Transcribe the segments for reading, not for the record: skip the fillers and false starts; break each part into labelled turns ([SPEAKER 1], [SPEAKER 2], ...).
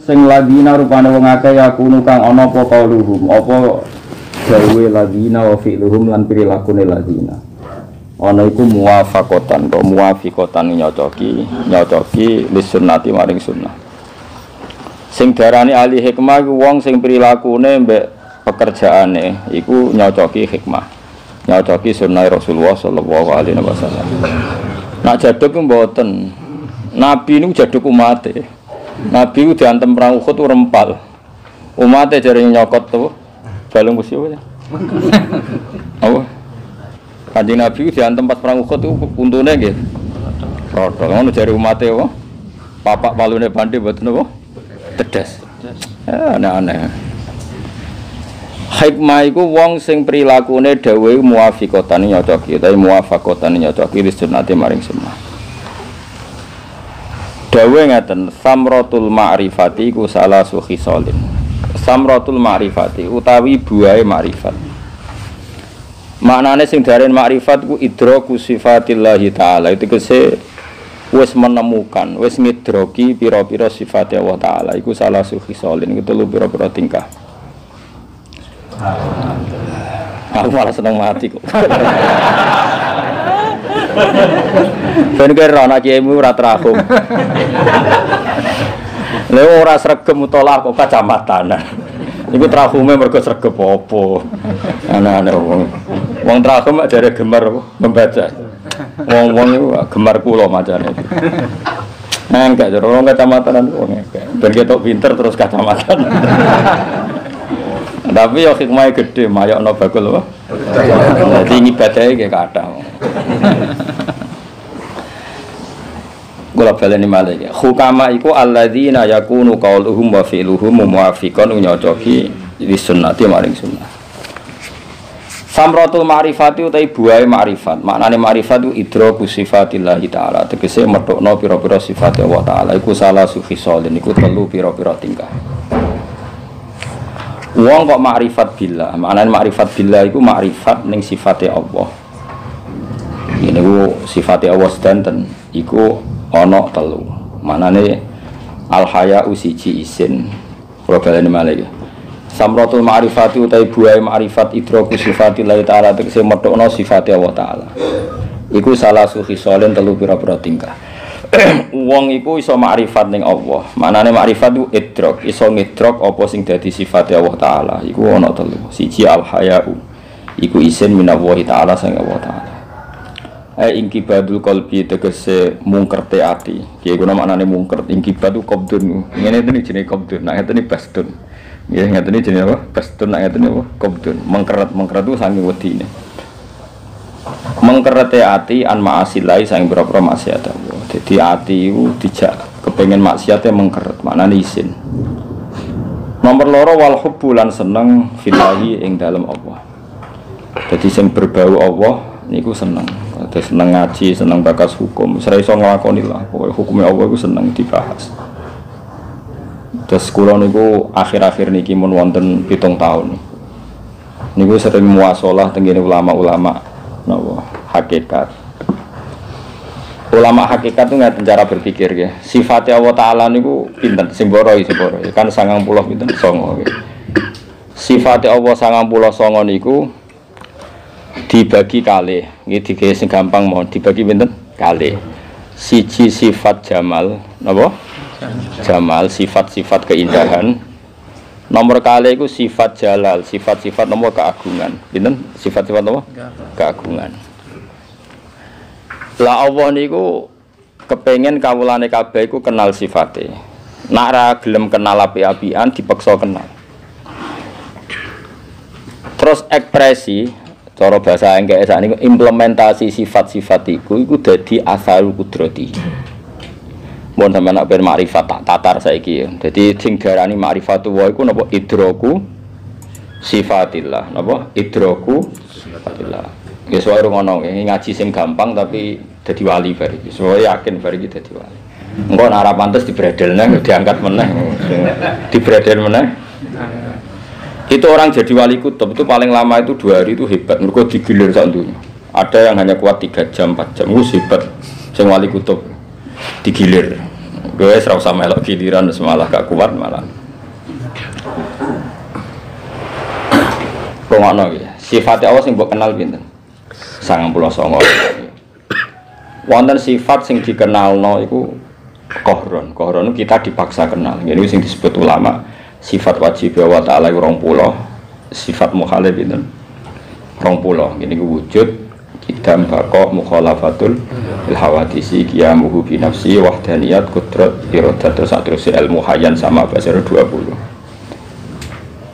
[SPEAKER 1] Sing ladina rupane wong akeh yakunu kang ana apa qauluhum apa dawe ladina wa fi'luhum lan prilakune ladina ana iku muwafaqatan to muwafiqatan nyocoki lis sunnati maring sunnah sing darani ahli hikmah iku wong sing prilakune mbek pekerjaane iku nyocoki hikmah nyocoki sunnah Rasulullah sallallahu alaihi wasallam nak jaduk mboten nabi niku jaduk umate. Nabi itu diantem perang Uhud itu rempal. Umatnya jari nyokot tuh balung besi apa ya? Apa? Kanjeng Nabi itu diantem pas perang Uhud itu untune nggih. Rodol ngono jari umatnya apa? Papak palune bandi mboten apa? Tedes. Aneh-aneh. Hikmah iku wong sing prilakune dawuhe muwafiqatan nyocoki, tapi muwafaqatan nyocoki li sunnati maring sunnah. Dawe ngaten samratul ma'rifati ku salasu khisalin. Samratul ma'rifati utawi buahe ma'rifat. Maknane sing diarani ma'rifat ku idraku sifatillahi taala. Itu kese wis menemukan, wis ngidroki pira-pira sifat Allah taala. Iku salasu khisalin, iku telu pira-pira tingkah. Aku malah seneng mati kok. Ben kira ana kiaimu ora trahum. Lha ora sregep mutolak kok kacamatan. Iku trahume mergo sregep apa. Ana-ana wong. Wong trahum jare gemar membaca. Wong-wong iku gemar kula macane. Enggak jare wong kacamatan wong enggak. Ben ketok pinter terus kacamatan. Tapi yo hikmahe gedhe mayokno bakul apa? Dadi ngibadahe ge kathah. Kula baleni malih ya. Hukama iku alladzina yakunu qauluhum wa fi'luhum muwafiqan nyocoki li sunnati maring sunnah. Samratul ma'rifati utai buahe ma'rifat. Maknane ma'rifat itu idraku sifatillah taala. Tegese metokno pira-pira sifat Allah taala iku salah sukhisalin iku telu pira-pira tingkah. Wong kok ma'rifat billah. Maknane ma'rifat billah iku ma'rifat ning sifate Allah. Ini ku sifate Allah sedanten iku ana telu. Manane al haya'u siji isin. Kula baleni malih. Samratul ma'rifati utai buahe ma'rifat idraku sifatillah taala tegese metokno sifate Allah taala. Iku salah sukhisalin telu pira-pira tingkah. Wong iku iso ma'rifat ning Allah. Manane ma'rifat itu idrak, iso ngidrak apa sing dadi sifate Allah taala. Iku ana telu. Siji al haya'u. Iku isin minallahi taala sang Allah taala. Ingkibadul qalbi tegese mungkerte ati. Ki guna maknane mungkert ingkibadu qabdun. Ngene iki jenenge qabdun. Nek ngene basdun. Nggih ngene iki jenenge apa? Basdun nek ngene apa? Qabdun. Mengkeret itu sange wedine. Mengkerete ati an ma'asilai sang boro-boro maksiat Allah. Dadi ati iku dijak kepengin maksiate mengkeret. Maknane isin. Nomor loro wal hubbu lan seneng fillahi ing dalem Allah. Dadi sing berbau Allah niku seneng. Terus seneng ngaji, seneng bakas hukum. Saya iso nglakoni lah. Pokoke hukume Allah iku seneng dibahas. Terus kula niku akhir-akhir niki mun wonten 7 tahun. Niku sering muwasalah teng ulama-ulama napa hakikat. Ulama hakikat itu ngaten cara berpikir ya. Sifat Allah taala niku pinten? Sing boro kan 90 pinten? 9. Sifat Allah 99 niku dibagi kalih, nggih digawe sing gampang mau dibagi pinten? Kalih. Siji sifat jamal, napa? Jamal, sifat-sifat keindahan. Nomor kalih iku sifat jalal, sifat-sifat napa keagungan. Pinten? Sifat-sifat napa? Keagungan. Lah Allah niku kepengin kawulane kabeh iku kenal sifate. Nek ra gelem kenal api-apian dipaksa kenal. Terus ekspresi cara bahasa engke sakniki implementasi sifat-sifat iku dadi asal kudrati. Mun sampeyan nek ben makrifat tak tatar saiki ya. Dadi sing diarani makrifatu wa iku napa idraku sifatillah, napa idraku sifatillah. Ya soal ngono ngaji sing gampang tapi dadi wali bar iki. Soale yakin bar iki dadi wali. Engko nek ora pantes dibredelne diangkat meneh. Dibredel meneh. Itu orang jadi wali kutub itu paling lama itu 2 hari itu hebat. Mereka digilir sak dunya. Ada yang hanya kuat 3 jam, 4 jam. Itu hebat. Sing wali kutub digilir. Gue ora usah melok giliran malah gak kuat malah. Kok ngono iki. Sifat Allah sing mbok kenal pinten? 99. Wonten sifat sing dikenalno iku kohron. Kohron kita dipaksa kenal. Ini sing disebut ulama sifat wajib wa ta'ala 20. Sifat mukhalif pinten? 20. Ini wujud kidam baqa mukhalafatul il hawadisi qiyamuhu bi nafsi wahdaniyat qudrat iradat terus ilmu hayyan sama basar 20.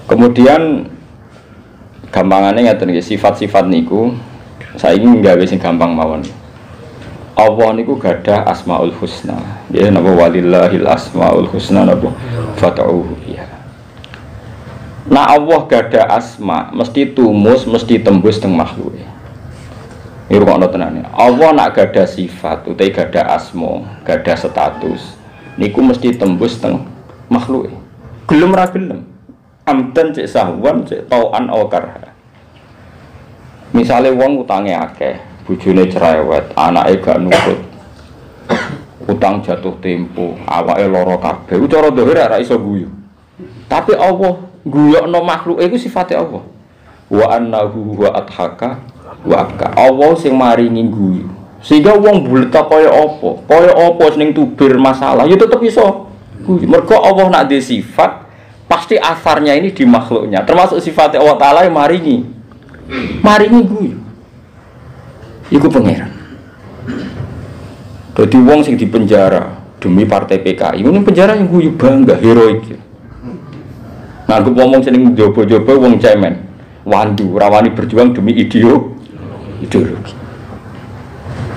[SPEAKER 1] Kemudian gampangannya ngeten nggih sifat-sifat niku saiki nggawe sing gampang mawon. Allah niku gadah asmaul husna. Ya napa walillahil asmaul husna napa fat'uhu biha. Nah Allah gadah asma mesti tumus mesti tembus teng makhluke. Iki rungokno tenane. Allah nak gadah sifat utawa gadah asma, gadah status niku mesti tembus teng makhluke. Gelem ra gelem. Amdan cek sahwan cek tauan au karha. Misale wong utange akeh, bojone cerewet, anake gak nurut. Utang jatuh tempo, awake lara kabeh. Cara dhahir ora iso guyu. Tapi Allah guyokno makhluke iku sifate Allah. Wa annahu huwa adhaka wa abka. Allah sing maringi guyu. Sehingga wong bulet kaya apa? Kaya apa sing tubir masalah, ya tetep iso guyu. Mergo Allah nak di sifat pasti asarnya ini di makhluknya, termasuk sifatnya Allah Ta'ala yang maringi guyu iku pangeran. Jadi wong sing di penjara demi partai PKI ini penjara yang guyu bangga, heroik nganggep ngomong seneng jobo-jobo wong cemen wandu, rawani berjuang demi ideologi.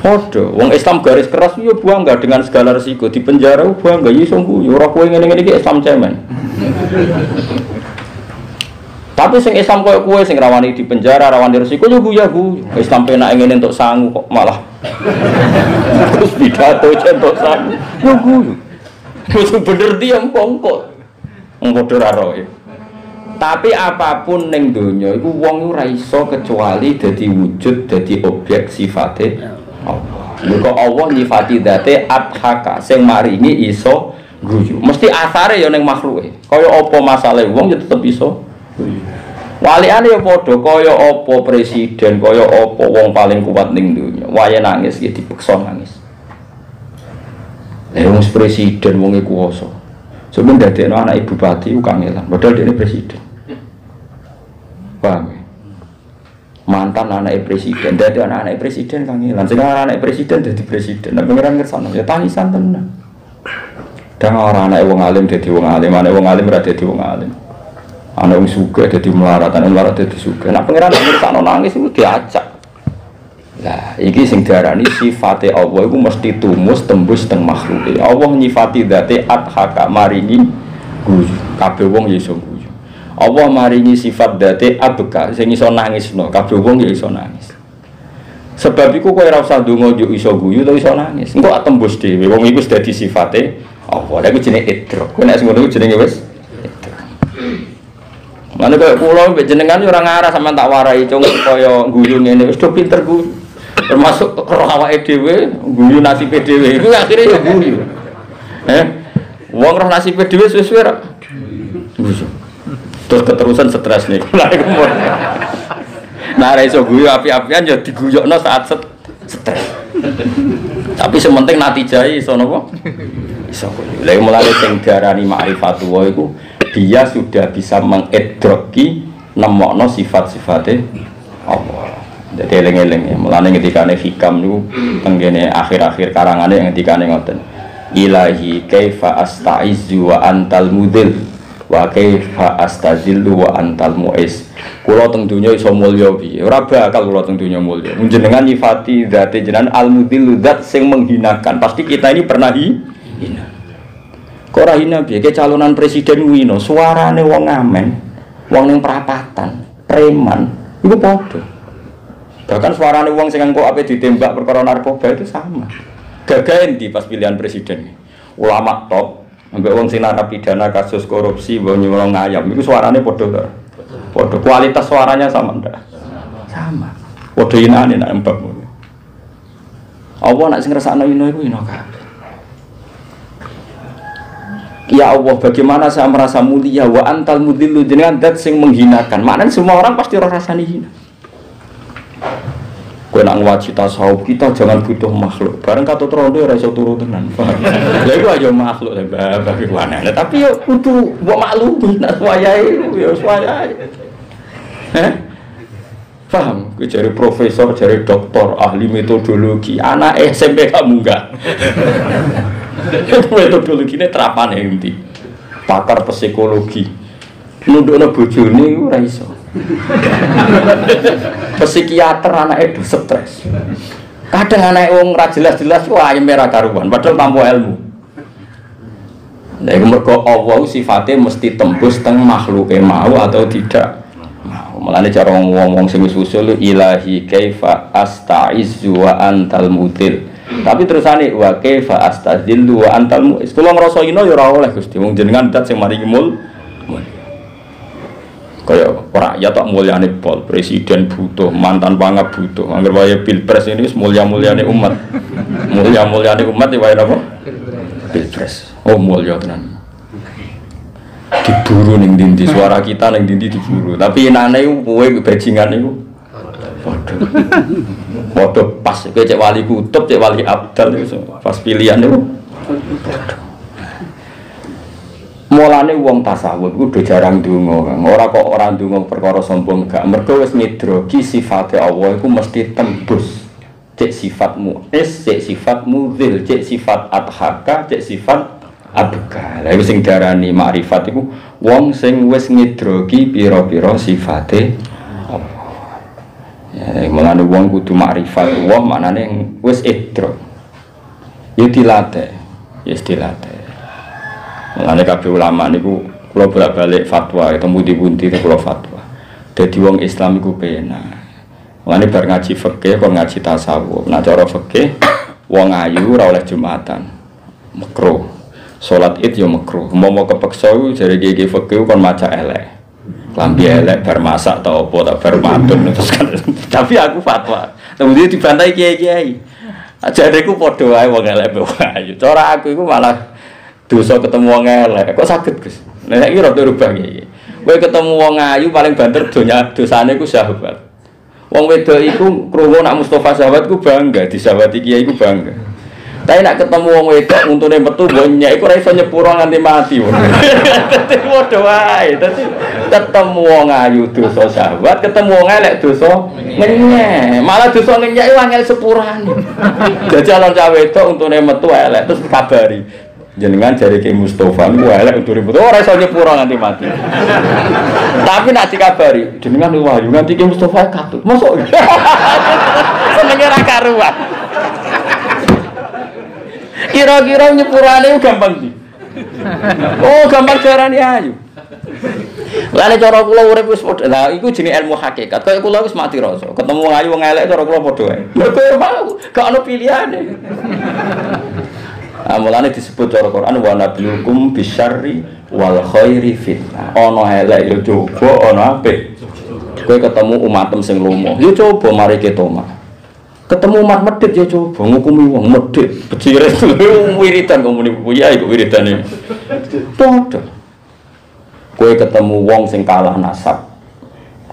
[SPEAKER 1] Podo, wong Islam garis keras yo bangga dengan segala resiko di penjara bangga yo iso guyu ora kowe ngene-ngene iki Islam cemen. Tapi sing Islam koyo kowe sing rawani di penjara, rawani resiko yo guyu. Islam penak ngene entuk sangu kok malah terus pidato entuk sangu. Yo guyu. Wis bener diam kongkot. Wong padha ra roe. Tapi apapun ning donya iku wong ora iso kecuali dadi wujud, dadi objek sifate Allah. Mergo Allah nyifati dzate adhaka sing maringi iso guyu. Mesti asare ya ning makhluke. Kaya apa masalahe wong ya tetep iso guyu. Waliane ya padha kaya apa presiden, kaya apa wong paling kuat ning donya. Wae nangis ya dipeksa nangis. Wong presiden wong e kuwasa. Sampe ndadekno anak ibu bupati ku kangelan, padahal dene presiden. Paham ya? Mantan anak presiden, dadi anak presiden kangelan. Sing anak presiden dadi presiden. Nek pengen ngersano ya tangisan tenan. Dan orang anak wong alim dadi wong alim, anak wong alim ora dadi wong alim. Anak wong sugih dadi melarat, anak melarat dadi sugih. Nek pengen ngersano nangis iku diajak. Lah, iki sing diarani sifate Allah iku mesti tumus tembus teng makhluke. Allah nyifati dzate adhaka maringi guyu. Kabeh wong ya iso guyu. Allah maringi sifat dzate abka sing iso nangisno. Kabeh wong ya iso nangis. Sebab iku kowe ora usah ndonga yo iso guyu utawa iso nangis. Engko tembus dhewe. Wong iku dadi sifate Allah. Lha iku jenenge idrak. Kowe nek ngono jenenge wis idrak. Mane koyo kula mbek jenengan yo ora ngarah sampean tak warai cung kaya guyu ngene wis do pinter guyu. Termasuk roh awake dhewe guyu nasibe dhewe iku akhire yo guyu. Wong roh nasibe dhewe suwe-suwe ra guyu. Terus keterusan stres nih. Nah, iso guyu api-apian ya diguyokno saat stres. Tapi sementing natijai iso napa? Iso guyu. Lha mulane sing diarani ma'rifatullah iku dia sudah bisa mengidraki nemokno sifat-sifate Allah. Jadi eling-eling ya, mulane ngendikane hikam niku tenggene akhir-akhir karangane ngendikane ngoten. Ilahi kaifa astaizu wa antal mudil wa kaifa astazillu wa antal muiz. Kula teng donya iso mulya piye? Ora bakal kula teng donya mulya. Njenengan nyifati dzate jenengan al-mudil zat sing menghinakan. Pasti kita ini pernah hina. Kok ora hina piye? Ke calonan presiden wino, suarane wong ngamen, wong ning perapatan, preman, iku padha. Bahkan suarane wong sing engko ape ditembak perkara narkoba itu sama. Gagah endi pas pilihan presiden. Ulama top, ambek wong sing narapidana kasus korupsi mbok nyolong ayam iku suarane padha to. Padha kualitas suaranya sama ndak? Sama. Padha inane nek mbak ngono. Apa nek sing ngrasakno ino iku ino kabeh. Ya Allah, bagaimana saya merasa mulia wa antal mudhillu jenengan dat sing menghinakan. Maknanya semua orang pasti rasani hina. Kowe nak ngwaji tasawuf kita jangan butuh makhluk. Bareng kata trondo ora iso turu tenan. Lha iku aja makhluk le bagaimana. Tapi yo kudu mbok maklumi nak wayahe yo wayahe. Paham? Kowe jare profesor, jare doktor, ahli metodologi, anak SMP kamu enggak. Metodologi ini terapan inti pakar psikologi nundukna bojone ora iso psikiater anake do stres kadang anake wong ra jelas-jelas wah merah karuan padahal tanpa ilmu lha iku mergo Allah sifate mesti tembus teng makhluke mau atau tidak mau mulane cara wong-wong sing wis usul ilahi kaifa astaizu wa antal mutil. Tapi terusane wa kaifa astazillu wa antal mu'is. Kula ngrasa ino ya ora oleh Gusti. Wong jenengan dat sing maringi mul. Kaya rakyat tok mulyane pol, presiden butuh, mantan pangap butuh. Angger wae pilpres ini wis mulya-mulyane umat. Mulya-mulyane umat ya wae napa? Pilpres. Oh mulya tenan. Diburu ning ndi suara kita ning ndi diburu. Tapi enane kowe bajingan niku Waduh pas kowe cek wali kutub, cek wali abdal itu pas pilihan itu. Mulane wong tasawuf kudu jarang ndonga. Ora kok ora ndonga perkara sombong gak. Mergo wis ngidroki sifate Allah iku mesti tembus. Cek sifatmu, cek sifatmu dzil, cek sifat adhaka, cek sifat abka. Lha iku sing diarani makrifat iku wong sing wis ngidroki pira-pira sifate Allah. Ya, mulane wong kudu makrifat wong maknane wis idrok. Ya dilatih, ya dilatih. Mulane kabeh ulama niku kula bolak-balik fatwa, ketemu di pundi kula fatwa. Dadi wong Islam iku penak. Mulane bar ngaji fikih kok ngaji tasawuf. Nah cara fikih wong ayu ora oleh Jumatan. Makruh. Salat Id ya makruh. Mau kepeksa jare gege fikih kon maca elek. Lambi elek bar masak atau apa tak bar mantun terus kan. Tapi aku fatwa. Kemudian dibantai kiai-kiai. Ajareku padha wae wong elek wae. Cara aku iku malah dosa ketemu wong elek. Kok saged, Gus? Nek iki rada rubah iki. Kowe ketemu wong ayu paling banter dosane iku sahabat. Wong wedok iku krungu nak Mustofa sahabat ku bangga, disawati kiai ku bangga. Tapi nak ketemu wong wedok untune metu mbonyak iku ora iso nyepuro nganti mati. Dadi padha wae. Dadi ketemu wong ayu dosa sahabat, ketemu wong elek dosa ngenyek. Malah dosa ngenyek iku angel sepurane. Jajalan cah wedok untune metu elek terus kabari. Jenengan jare Ki Mustofa ku elek untune metu ora iso nyepuro nganti mati. Tapi nak dikabari, jenengan wahyu nganti Ki Mustofa katut. Mosok. Senenge ra karuan. Kira-kira nyepurane gampang sih. Oh, gampang carane ayu. Lha cara kula urip wis padha. Lah iku jenenge ilmu hakikat. Kaya kula wis mati rasa. Ketemu wong ayu wong elek cara kula padha wae. Mergo mau gak ono pilihane. Mulane disebut cara Quran wa nabluukum bisyarri wal khairi fitnah. Ono elek yo coba, ono apik. Kowe ketemu umatem sing lomo. Yo coba mari ketoma. Ketemu umat medhit ya coba ngukumi wong medhit becire wiridan komuni kuya iku wiridane padha kowe ketemu wong sing kalah nasab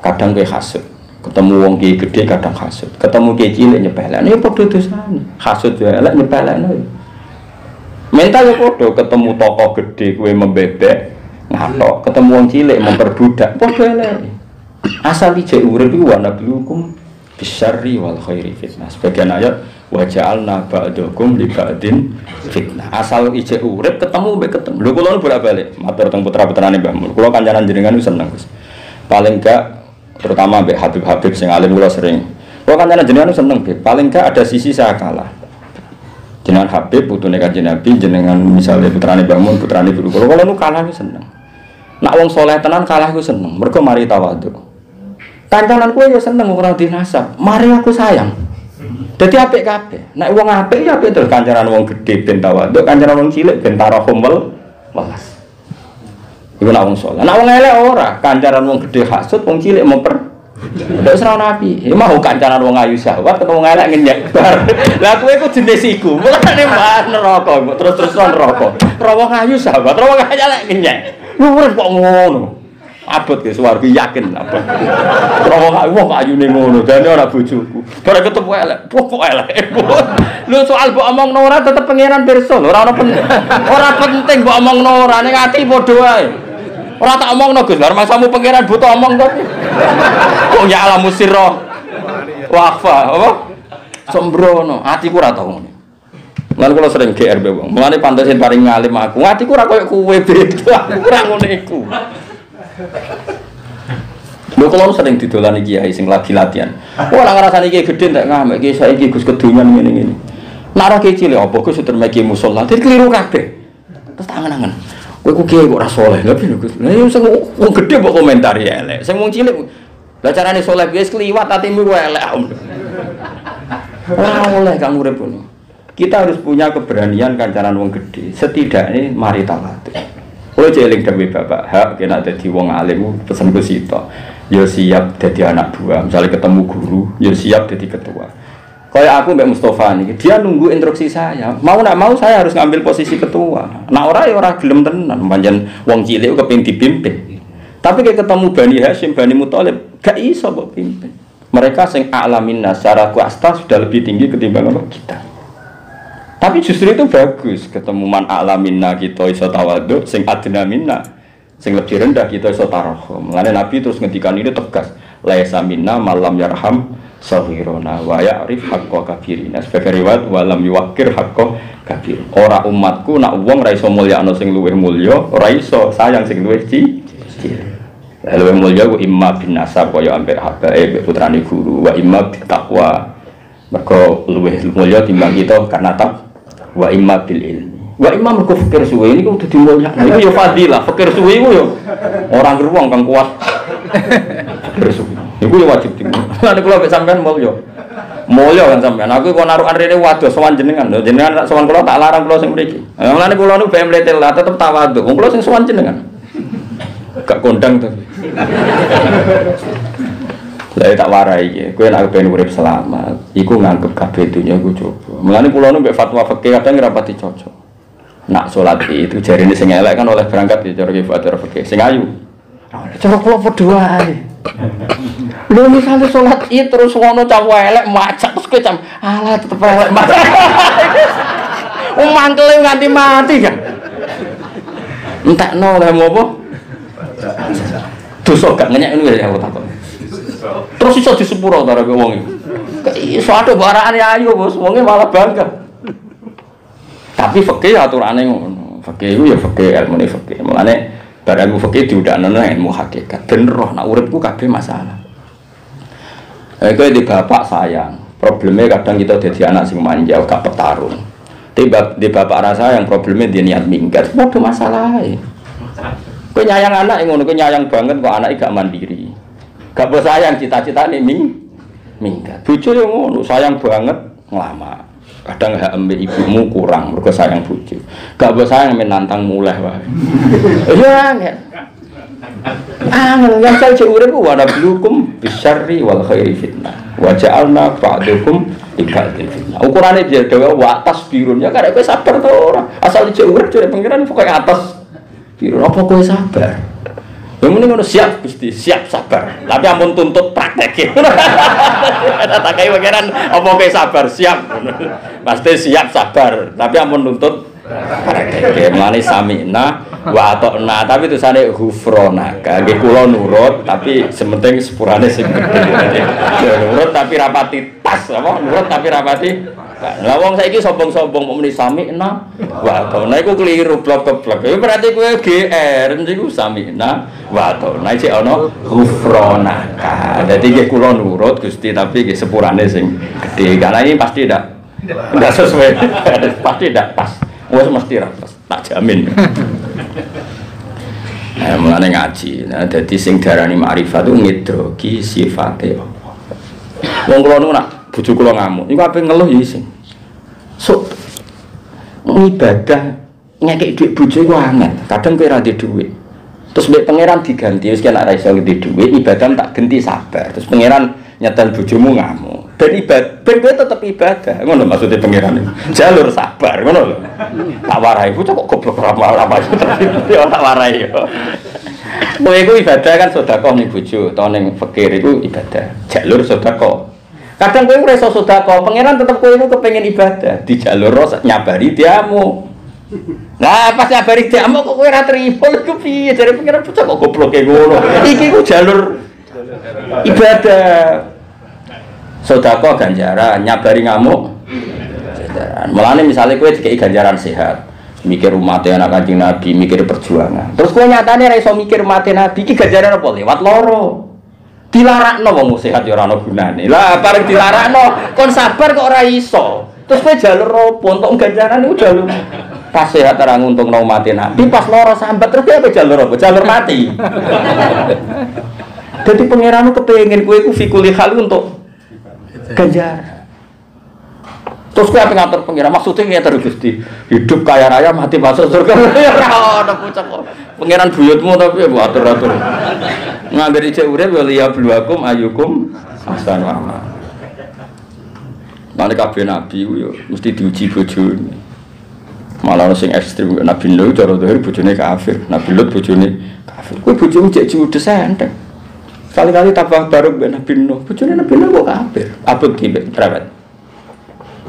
[SPEAKER 1] kadang kowe hasud ketemu wong ki gedhe kadang hasud ketemu ki cilik nyepelekne ya padha dosane hasud ya elek nyepelekne mental ya padha ketemu tokoh gedhe kowe membebek ngatok ketemu wong cilik memperbudak padha elek asal ijek urip iku ana blukum bisyarri wal khairi fitnah. Sebagian ayat wa ja'alna ba'dakum li ba'din fitnah. Asal ijek urip ketemu mbek ketemu. Lho kula bolak-balik matur teng putra-putrane Mbah Mun. Kula kancanan jenengan wis seneng, Gus. Paling gak terutama mbek Habib-habib sing alim kula sering. Kula kancanan jenengan seneng, Beb. Paling gak ada sisi saya kalah. Jenengan Habib putune Kanjeng Nabi, jenengan misalnya putrane Mbah Mun, putrane Ibu kula nu kalah wis seneng. Nak wong saleh tenan kalah ku seneng. Mergo mari tawadhu. Kancanan kowe ya seneng ora dinasab. Mari aku sayang. Dadi apik kabeh. Nek wong apik ya apik terus kancanan wong gedhe ben tawaduk, kancanan wong cilik ben tarahum welas. Iku nek wong saleh. Nek wong elek ora, kancanan wong gedhe hasud, wong cilik memper Ndak usah nabi. Ya mau kancanan wong ayu syahwat ketemu wong elek ngenyek bar. Lah kowe iku jenis iku. Mulane mbah neraka terus-terusan neraka. Ora wong ayu syahwat, ora wong elek ngenyek. Urip kok ngono. Abot ge swarga yakin apa. Ora wong ayune ngono, dene ora bojoku. Bar ketemu elek, kok elek. Lu soal mbok omongno ora tetep pangeran pirsa lho, ora penting mbok omongno ora ning ati padha wae. Ora tak omongno Gus, bar masamu pangeran butuh omong to. Kok ya alamu sirra. Wafa, apa? Sembrono, atiku ora tau ngono. Lan kula sering GR be wong. Mulane pantes paring ngalim aku. Atiku ora koyo kowe beda. Aku ora ngono iku. Lho kula sering didolani kiai sing lagi latihan. Ora ngrasani kiai gedhe ndak ngamek iki saiki Gus kedunyan ngene-ngene. Nek ora kiai cilik apa Gus termeki musala, keliru kabeh. Terus tangan-tangan. Kowe ku kiai kok ora saleh. Lha piye Gus? Lah yo sing wong gedhe mbok komentari elek. Sing wong cilik lah carane saleh wis kliwat atimu ku elek. Ora oleh kang urip ngono. Kita harus punya keberanian kancanan wong gede. Setidaknya mari tawadhu. Kalau jeling dawuh bapak, hak kena dadi wong alim pesen ku sito. Ya siap dadi anak buah. Misalnya ketemu guru, ya siap dadi ketua. Kayak aku Mbak Mustafa nih, dia nunggu instruksi saya. Mau nak mau saya harus ngambil posisi ketua. Nah ora ya ora gelem tenan, pancen wong cilik kepengin dipimpin. Tapi kayak ketemu Bani Hashim, Bani Muthalib, gak iso mbok pimpin. Mereka sing a'lamin nas secara kuasta sudah lebih tinggi ketimbang apa kita. Tapi justru itu bagus ketemu man a'laminna kita iso tawadhu, sing adna minna sing lebih rendah kita iso tarahum. Mulane Nabi terus ngendikan ini tegas, laisa minna malam yarham saghirona wa ya'rif haqqa kabirina. Sebagai riwayat wa lam yuwaqqir haqqa kabir. Ora umatku nak wong ra iso mulyakno sing luwih mulya, ora iso sayang sing luwih cilik. Luwih mulya ku imma bin nasab kaya ambek habae putrane guru wa imma bit taqwa. Mergo luwih mulya timbang kita karena wa imma bil ilmi. Wa imma mergo fikir suwe ini kudu dimulyakno. Iku yo fadilah, fikir suwe iku yo ora ngeruang kang kuat. Fikir suwe. Iku yo wajib dimulyakno. Lan kula mek sampean mulya. Mulya kan sampean. Aku kok narukan rene waduh sowan jenengan lho. Jenengan tak sowan kula tak larang kula sing mriki. Lan kula nu bae mletel lah tetep tawadhu. Wong kula sing sowan jenengan. Gak kondang to. Lah tak warai iki, kowe nek ben urip selamat, iku nganggep kabeh donya iku coba. Mulane kula nu mbek fatwa fikih kadang ora pati cocok. Nak salat itu jarine sing elek kan oleh berangkat ya cara fatwa fikih. Sing ayu. Cara kula padha wae. Lho misale salat itu terus ngono cawe elek macak terus kowe cam alah tetep elek. Wong mangkele nganti mati kan. Entekno lha ngopo? Dosa gak ngenyek ngono ya aku takon. Terus iso disepuro ta karo wong iki. Iso ado barakane ayu bos, wonge malah bangga. Tapi fikih aturane ngono. Fikih iku ya fikih ilmune fikih. Mulane bar ilmu fikih diudakno nang ilmu hakikat. Ben roh nak uripku kabeh masalah. Kowe di bapak sayang. Problemnya kadang kita dadi anak sing manja gak petarung. Tiba di bapak rasa yang problemnya dia niat minggat. Padha masalahe. Kowe nyayang anak ngono, kowe nyayang banget kok anak gak mandiri. Gak bos sayang cita-citane minggat. Bojo yo ngono, sayang banget nglama. Kadang hak ambek ibumu kurang mergo sayang bojo. Gak bos sayang men nantang muleh wae. Ya angel. Angel yang saya urip ku ana blukum bisyarri wal khairi fitnah. Wa ja'alna ba'dukum ibadil fitnah. Ukurane dia dhewe wa atas birun ya karek kowe sabar to ora. Asal jek urip jare pengiran pokoke atas birun apa kowe sabar. Yang ini ngono siap Gusti, siap sabar. Tapi ampun tuntut praktek. Tak kaya pangeran apa kowe sabar siap. Pasti siap sabar, tapi ampun tuntut praktek. Mulane sami'na wa ata'na, tapi tulisane ghufranaka. Nggih kula nurut, tapi sementing sepurane sing gedhe. Nurut tapi rapati tas, apa? Nurut tapi rapati. Lah wong saiki sombong-sombong mau muni sami'na wa ata'na iku keliru blok-blok. Iku berarti kowe GR niku sami'na wa ata'na iki ana ghufranaka. Dadi nggih kula nurut Gusti tapi nggih sepurane sing gedhe. Karena ini pasti ndak sesuai. Pasti ndak pas. Wes mesti ra pas, tak jamin. Nah, mulane ngaji. Nah, dadi sing diarani makrifat itu ngedroki sifate Allah. Wong kula nu nak bojo kula ngamuk, niku ape ngeluh ya isin. Sok ibadah ngekek dhuwit bojo iku angel. Kadang kowe ra ndek dhuwit. Terus mbek pangeran diganti wis kena ra iso ngenti dhuwit, ibadah tak ganti sabar. Terus pangeran nyetel bojomu ngamuk. Dan ibadah ben kowe tetep ibadah. Ngono maksudnya pangeran. Jalur sabar ngono lho. Tak warai bocah kok goblok ora yo tak warai yo. Kowe iku ibadah kan sedekah ning bojo, utawa ning fakir iku ibadah. Jalur sedekah. Kadang kowe ora iso sedekah, pangeran tetep kowe iku kepengin ibadah, di jalur nyabari diamu. Nah, pas nyabari diamu kok kowe ora trimo iku piye? Jare pangeran bocah kok gobloke ngono. Iki ku jalur ibadah. Sedekah ganjaran, nyabari ngamuk ganjaran. Mulane misale kowe dikeki ganjaran sehat, mikir umatnya anak Kanjeng Nabi, mikir perjuangan. Terus kowe nyatane ora iso mikir umatnya Nabi, iki ganjaran apa lewat loro. Dilarakno wong sehat ya ora ana gunane. Lah bareng dilarakno kon sabar kok ora iso. Terus kowe jalur opo entuk ganjaran iku jalur pas sehat ora nguntungno umatnya Nabi, pas loro sambat terus kowe jalur opo? Jalur mati. Dadi pangeran kepengin kowe iku fikuli hal untuk ganjaran. Terus kowe apa ngatur pengira? Maksudnya ngene Gusti, hidup kaya raya mati masuk surga. Ora ono pucuk kok. Pengiran buyutmu tapi ya atur-atur. Ngamberi cek urip ya liyabluwakum ayyukum ahsanu amal. Mane kabeh nabi ku yo mesti diuji bojone. Malah sing ekstrem Nabi Nuh cara dohir bojone kafir, Nabi Lut bojone kafir. Kowe bojomu cek judes enteng. Kali-kali tabah bareng mbek Nabi Nuh, bojone Nabi Nuh kok kafir. Abot ki mbek cerewet.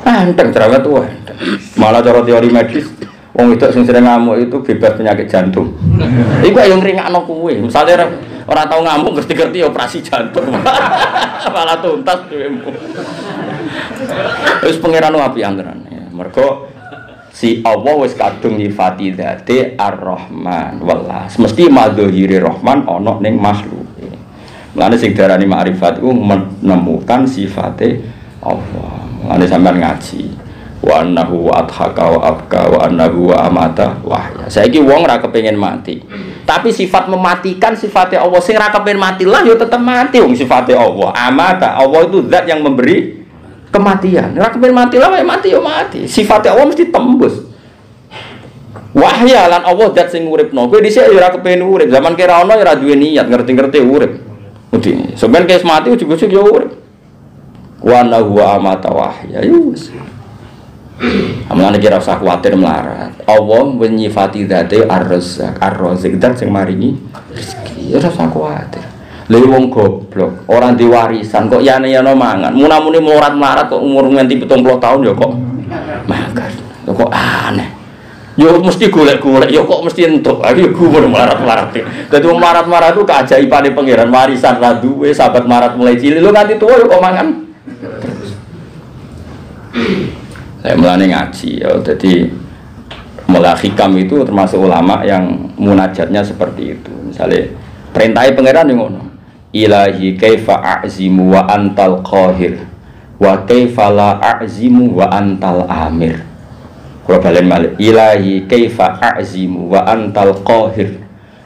[SPEAKER 1] Enteng cerewet tuh enteng. Malah cara teori medis wong wedok sing sering ngamuk itu bebas penyakit jantung. Iku ayo ngringakno kowe. Misale ora tau ngamuk ngerti-ngerti operasi jantung. Malah tuntas dhewemu. Wis pangeran api antenan. Mergo si Allah wis kadung nyifati dzate Ar-Rahman wallah. Mesti madzhiri Rahman ana ning makhluk. Mulane sing darani makrifat iku menemukan sifate Allah. Mulane sampean ngaji wa annahu adhaka wa abka wa annahu wa amata wahya. Saiki wong ora kepengin mati. Tapi sifat mematikan sifatnya Allah sing ora kepengin mati lah ya tetep mati wong sifatnya Allah. Amata Allah itu zat yang memberi kematian. Ora kepengin mati lah ya mati ya mati. Sifatnya Allah mesti tembus. Wahya lan Allah zat sing uripno. Kowe dhisik ya ora kepengin urip. Zaman kira ana ya ora duwe niat ngerti-ngerti urip. Mesti sampeyan kes mati ujug-ujug ya urip. Wa annahu wa amata wahya. Yus. Amane kira usah kuwatir melarat. Allah menyifati dzate Ar-Razzaq, Ar-Razzaq zat sing maringi rezeki. Ora usah kuwatir. Lha wong goblok, ora di warisan kok yane-yane mangan. Munamune melarat kok umur nganti 70 tahun ya kok makan. Kok aneh. Yo mesti golek-golek, yo kok mesti entuk. Aku gumun melarat-melarat. Dadi wong melarat-melarat ku keajaibane pangeran warisan ra duwe, sahabat melarat mulai cilik lho nganti tuwa yo kok mangan. Saya mulane ngaji ya, jadi mulai hikam itu termasuk ulama yang munajatnya seperti itu. Misalnya perintahnya pangeran yang ngono. Ilahi kaifa a'zimu wa antal qahir wa kaifa la a'zimu wa antal amir. Kalau balen malik ilahi kaifa a'zimu wa antal qahir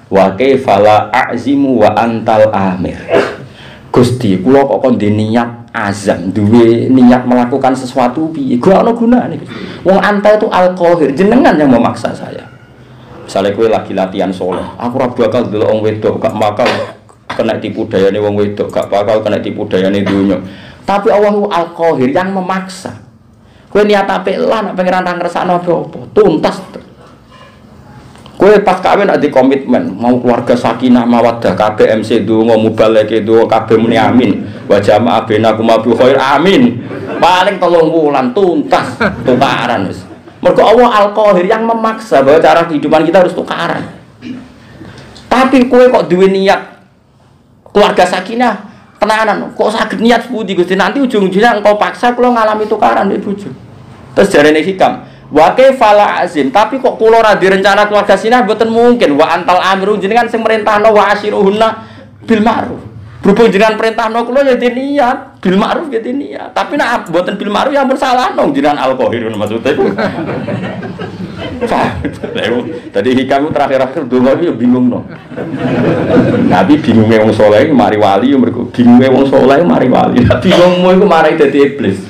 [SPEAKER 1] wa kaifa la a'zimu wa antal amir. Gusti kula kok kon niat azam duwe niat melakukan sesuatu piye gua ana gunane wong anta itu al-qahir jenengan yang memaksa saya. Misalnya kowe lagi latihan saleh aku ora bakal delok wong wedok gak bakal kena tipu dayane wong wedok gak bakal kena tipu dayane dunya tapi Allah al-qahir yang memaksa kowe niat apik lah nek pengiran ra ngersakno apa tuntas kowe pas kawin ada komitmen mau keluarga sakinah mawaddah kabeh MC donga mubaleke donga kabeh muni amin wa jama'a bainakum bi khair amin paling 3 wulan tuntas tukaran wis mergo Allah al-qahir yang memaksa bahwa cara kehidupan kita harus tukaran tapi kowe kok duwe niat keluarga sakinah tenanan kok saged niat pundi Gusti nanti ujung-ujungnya engkau paksa kula ngalami tukaran mbek bojo terus jarene hikam wa kaifala azim tapi kok kula ora direncana keluarga sinah mboten mungkin wa antal amiru jenengan sing merintahno wa asyiruhunna bil ma'ruf berhubung jenengan perintahno kula ya niat bil ma'ruf ya niat tapi nek mboten bil ma'ruf ya bersalahno jenengan al-qahirun maksudnya itu tadi hikam terakhir-akhir donga iki ya bingung no Nabi bingunge wong saleh mari wali mergo bingunge wong saleh mari wali bingungmu iku mari dadi iblis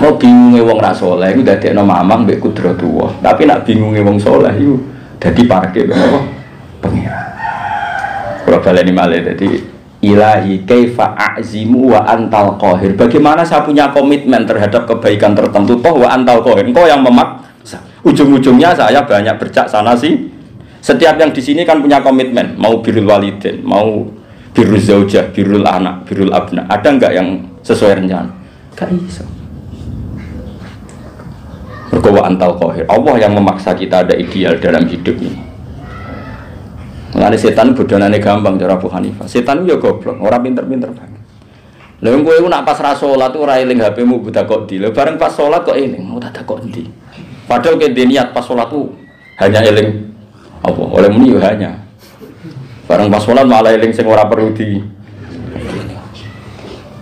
[SPEAKER 1] mau bingungnya wong ra saleh iku dadekno mamang mbek kudratullah. Tapi nak bingungnya wong saleh iku dadi parke apa? Kalau baleni malih dadi ilahi kaifa a'zimu wa antal qahir. Bagaimana saya punya komitmen terhadap kebaikan tertentu toh wa antal qahir. Engkau yang memaksa. Ujung-ujungnya saya banyak bercak sana sih. Setiap yang di sini kan punya komitmen, mau birrul walidain, mau birrul zaujah, birrul anak, birrul abna. Ada enggak yang sesuai rencana? Gak iso. Mergo wa antal qahir. Allah yang memaksa kita ada ideal dalam hidup ini. Mulane setan bodonane gampang cara Abu Hanifah. Setan yo goblok, ora pinter-pinter banget. Lha wong kowe iku nak pas ra salat ora eling HP-mu buta kok di. Lha bareng pas salat kok eling, mau tak kok ndi. Padahal ke niat pas salat tuh hanya eling apa? Oleh muni yo hanya. Bareng pas salat malah eling sing ora perlu di.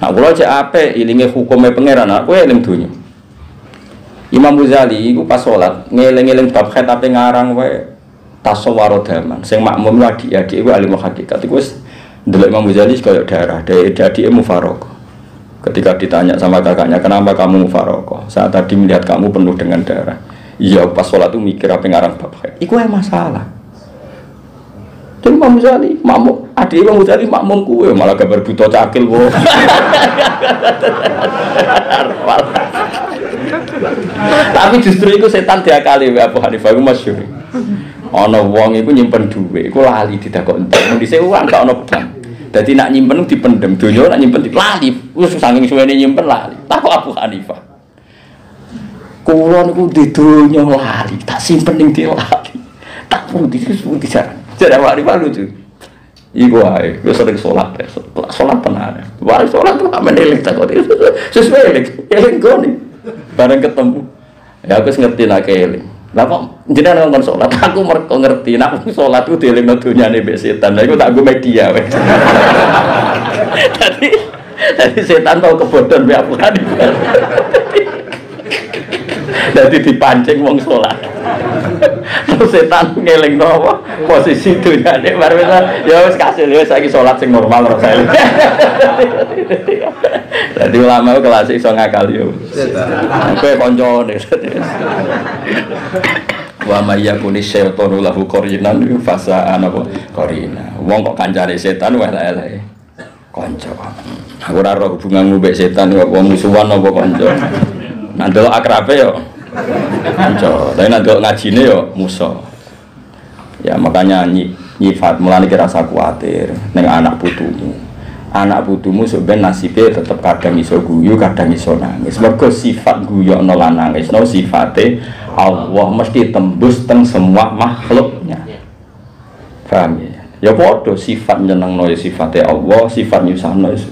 [SPEAKER 1] Nah, kula cek apik ilinge hukume pangeran, kowe eling donya. Imam Ghazali iku pas salat ngeling-eling bab khitabe ngarang wae tasawwur daman sing makmum adik-adik iku alim hakikat iku wis ndelok Imam Ghazali kaya darah adik-adik mufaraqah. Ketika ditanya sama kakaknya, "Kenapa kamu mufaraqah?" "Saat tadi melihat kamu penuh dengan darah." "Iya, pas salat tuh mikir apa ngarang bab khair." Iku masalah. Dan Imam Ghazali makmum, adik Imam Ghazali makmum kuwe malah gambar buta cakil wo. Tapi justru itu setan diakali Abu Hanifah iku masyhur. Ana wong iku nyimpen dhuwit, iku lali didakok entek. Mun dhisik uang gak ana beban. Dadi nak nyimpen dipendem, donya nak nyimpen lali. Wis saking suwene nyimpen lali. Takok Abu Hanifah. Kula niku di donya lali, tak simpen ning di lali. Tak pundi jarang. Jarang Abu Hanifah lucu. Iku wae, wis sering salat, salat tenan. Wae salat tuh menelik takok. Sesuai eling gone. Bareng ketemu. Ya aku ngerti nek eling. Lah kok jenengan ngomong salat, aku mergo ngerti nek salat ku dielingno dunyane mbek setan. Lah iku tak go media wis. Dadi setan tau kebodhon mbek aku kan. Dadi dipancing wong salat. Terus setan ngelingno apa? Posisi dunyane bar wis ya wis kasil wis saiki salat sing normal ora sae. Dadi ulama kelas iso ngakal yo. Setan. Kowe kancane. Wa may yakuni syaitanu lahu qarinan fasa anapa qarina. Wong kok kancane setan wae elek. Kanca. Aku ora roh hubunganmu mbek setan kok wong musuhan apa kanca. Nek delok akrabe yo kanca, tapi nek delok ngajine yo musuh. Ya makanya nyifat mulane kira rasa kuwatir ning anak putumu. Anak putumu sebenarnya nasibnya tetap kadang iso guyu, kadang iso nangis. Mergo sifat guyokno lan nangisno sifate Allah mesti tembus teng semua makhluknya. Paham ya? Ya padha sifat nyenengno ya sifate Allah, sifat nyusahno iso.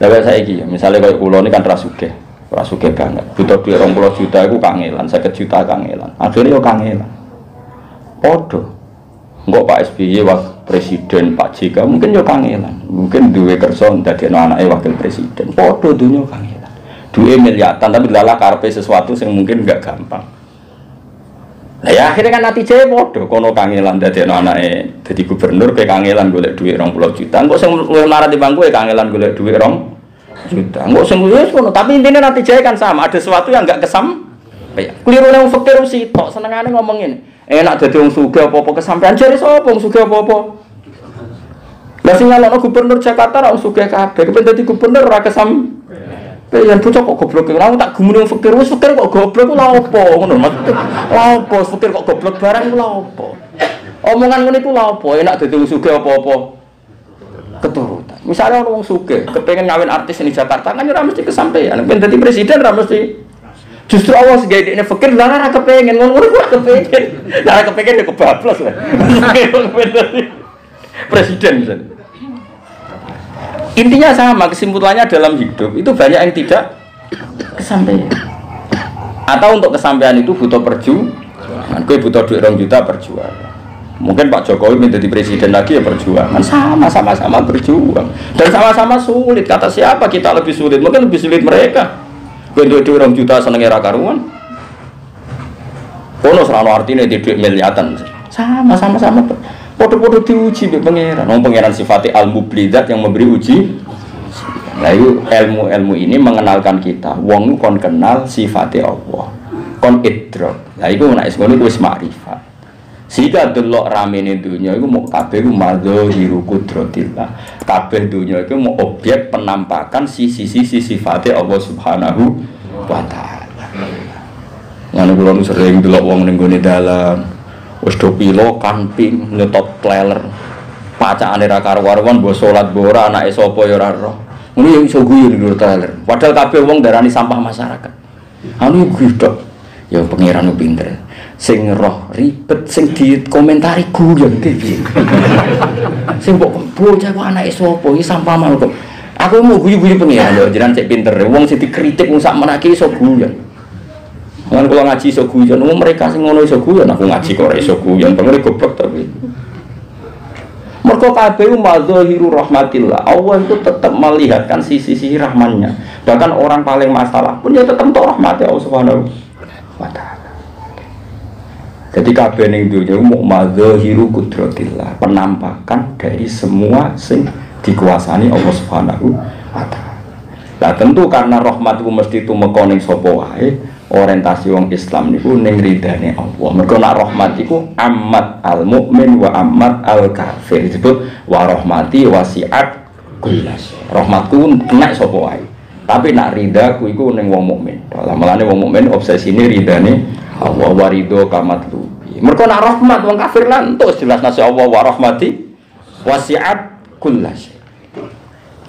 [SPEAKER 1] Lah kaya saiki ya, misale kaya kula niki kan ra sugih banget. Butuh duit 20 juta iku kangelan, 50 juta kangelan. Akhire yo kangelan. Padha. Engko Pak SBY wakil presiden, Pak JK mungkin yo kangelan. Mungkin duwe kersa ndadekno anake wakil presiden. Padha donya kangelan. Duwe miliatan tapi lala karepe sesuatu yang mungkin enggak gampang. Lah ya akhirnya kan natijane padha kono kangelan ndadekno anake dadi gubernur kowe kangelan golek duit 20 juta. Engko sing luwih mlarat timbang kowe kangelan golek duit 2 juta. Engko sing wis ngono, tapi intine natijane kan sama, ada sesuatu yang enggak kesampaian. Klirune wong fakir sitok senengane ngomongin. Enak dadi wong sugih apa-apa kesampean jare sapa wong sugih apa-apa. Lah sing nyalokno gubernur Jakarta ra wong sugih kabeh, kepen dadi gubernur ora kesampean bocah kok goblok. Lah tak gumune wong fakir, wis fakir kok goblok ku lha opo ngono maksud. Lha opo fakir kok goblok barang ku lha opo. Omongan ngene iku lha opo, enak dadi wong sugih apa-apa. Keturutan. Misalnya orang wong sugih kepengin ngawin artis di Jakarta kan ora mesti kesampean. Kepen dadi presiden ora mesti. Justru Allah sebagai ini fakir, lara kepengen, ngomong kepengen, lara kepengen dia kebablas lah. Presiden misalnya. Intinya sama, kesimpulannya dalam hidup itu banyak yang tidak kesampaian. Atau untuk kesampaian itu butuh perjuangan. Gue butuh duit 2 juta perjuangan. Mungkin Pak Jokowi menjadi presiden lagi ya perjuangan. Sama-sama berjuang dan sama-sama sulit. Kata siapa kita lebih sulit? Mungkin lebih sulit mereka. Bentuk duit 2 juta senengnya ra karuan. Ono serano artine di duit miliatan. Sama-sama podo-podo diuji mbek pangeran. Wong pangeran sifate al-mublidat yang memberi uji. Nah, itu ilmu ini mengenalkan kita. Wong kon kenal sifate Allah. Kon idrak. Lah iku nek ngono wis makrifat. Sehingga delok ramene dunya iku mau kabeh iku madzahiru qudratillah. Kabeh dunya iku mau objek penampakan sisi-sisi sifate Allah Subhanahu wa taala. Lan kula sering delok wong ning gone dalan wis do pilo kamping nyetop kleler. Pacakane ra karo-karuan mbok salat mbok ora anake sapa ya ora roh. Ngono yo iso guyu ning kleler. Padahal kabeh wong darani sampah masyarakat. Anu gudok. Ya pangeran pinter. Sing roh ribet sing dikomentari guyon piye. Sing mbok bocah kok anake sapa iki sampah mal kok. Aku mau guyu-guyu pangeran lho jenengan cek pinter. Wong sing dikritik wong sak menake iso guyon. Kan kula ngaji iso guyon, mereka sing ngono iso guyon, aku ngaji kok ora iso guyon, pangeran goblok tapi. Mergo kabeh madzahiru rahmatillah. Allah itu tetap melihatkan sisi-sisi rahmannya. Bahkan orang paling masalah pun ya tetap untuk rahmatnya Allah Subhanahu wa taala. Jadi kabeh ning dunya mau madzahiru qudratillah, penampakan dari semua sing dikuasani Allah Subhanahu wa taala. Lah tentu karena rahmat itu mesti tumeka ning sapa wae, orientasi wong Islam niku ning ridane Allah. Mergo nek rahmat iku ammat al mukmin wa ammat al kafir. Disebut wa rahmati wasi'at kullas. Rahmatku kena sapa wae. Tapi nak ridaku iku ning wong mukmin. Mulane wong mukmin obsesine ridane Allah wa ridho kamatlu. Mergo nak rahmat wong kafir lan entuk jelas nasi Allah wa rahmati wasi'at kullas.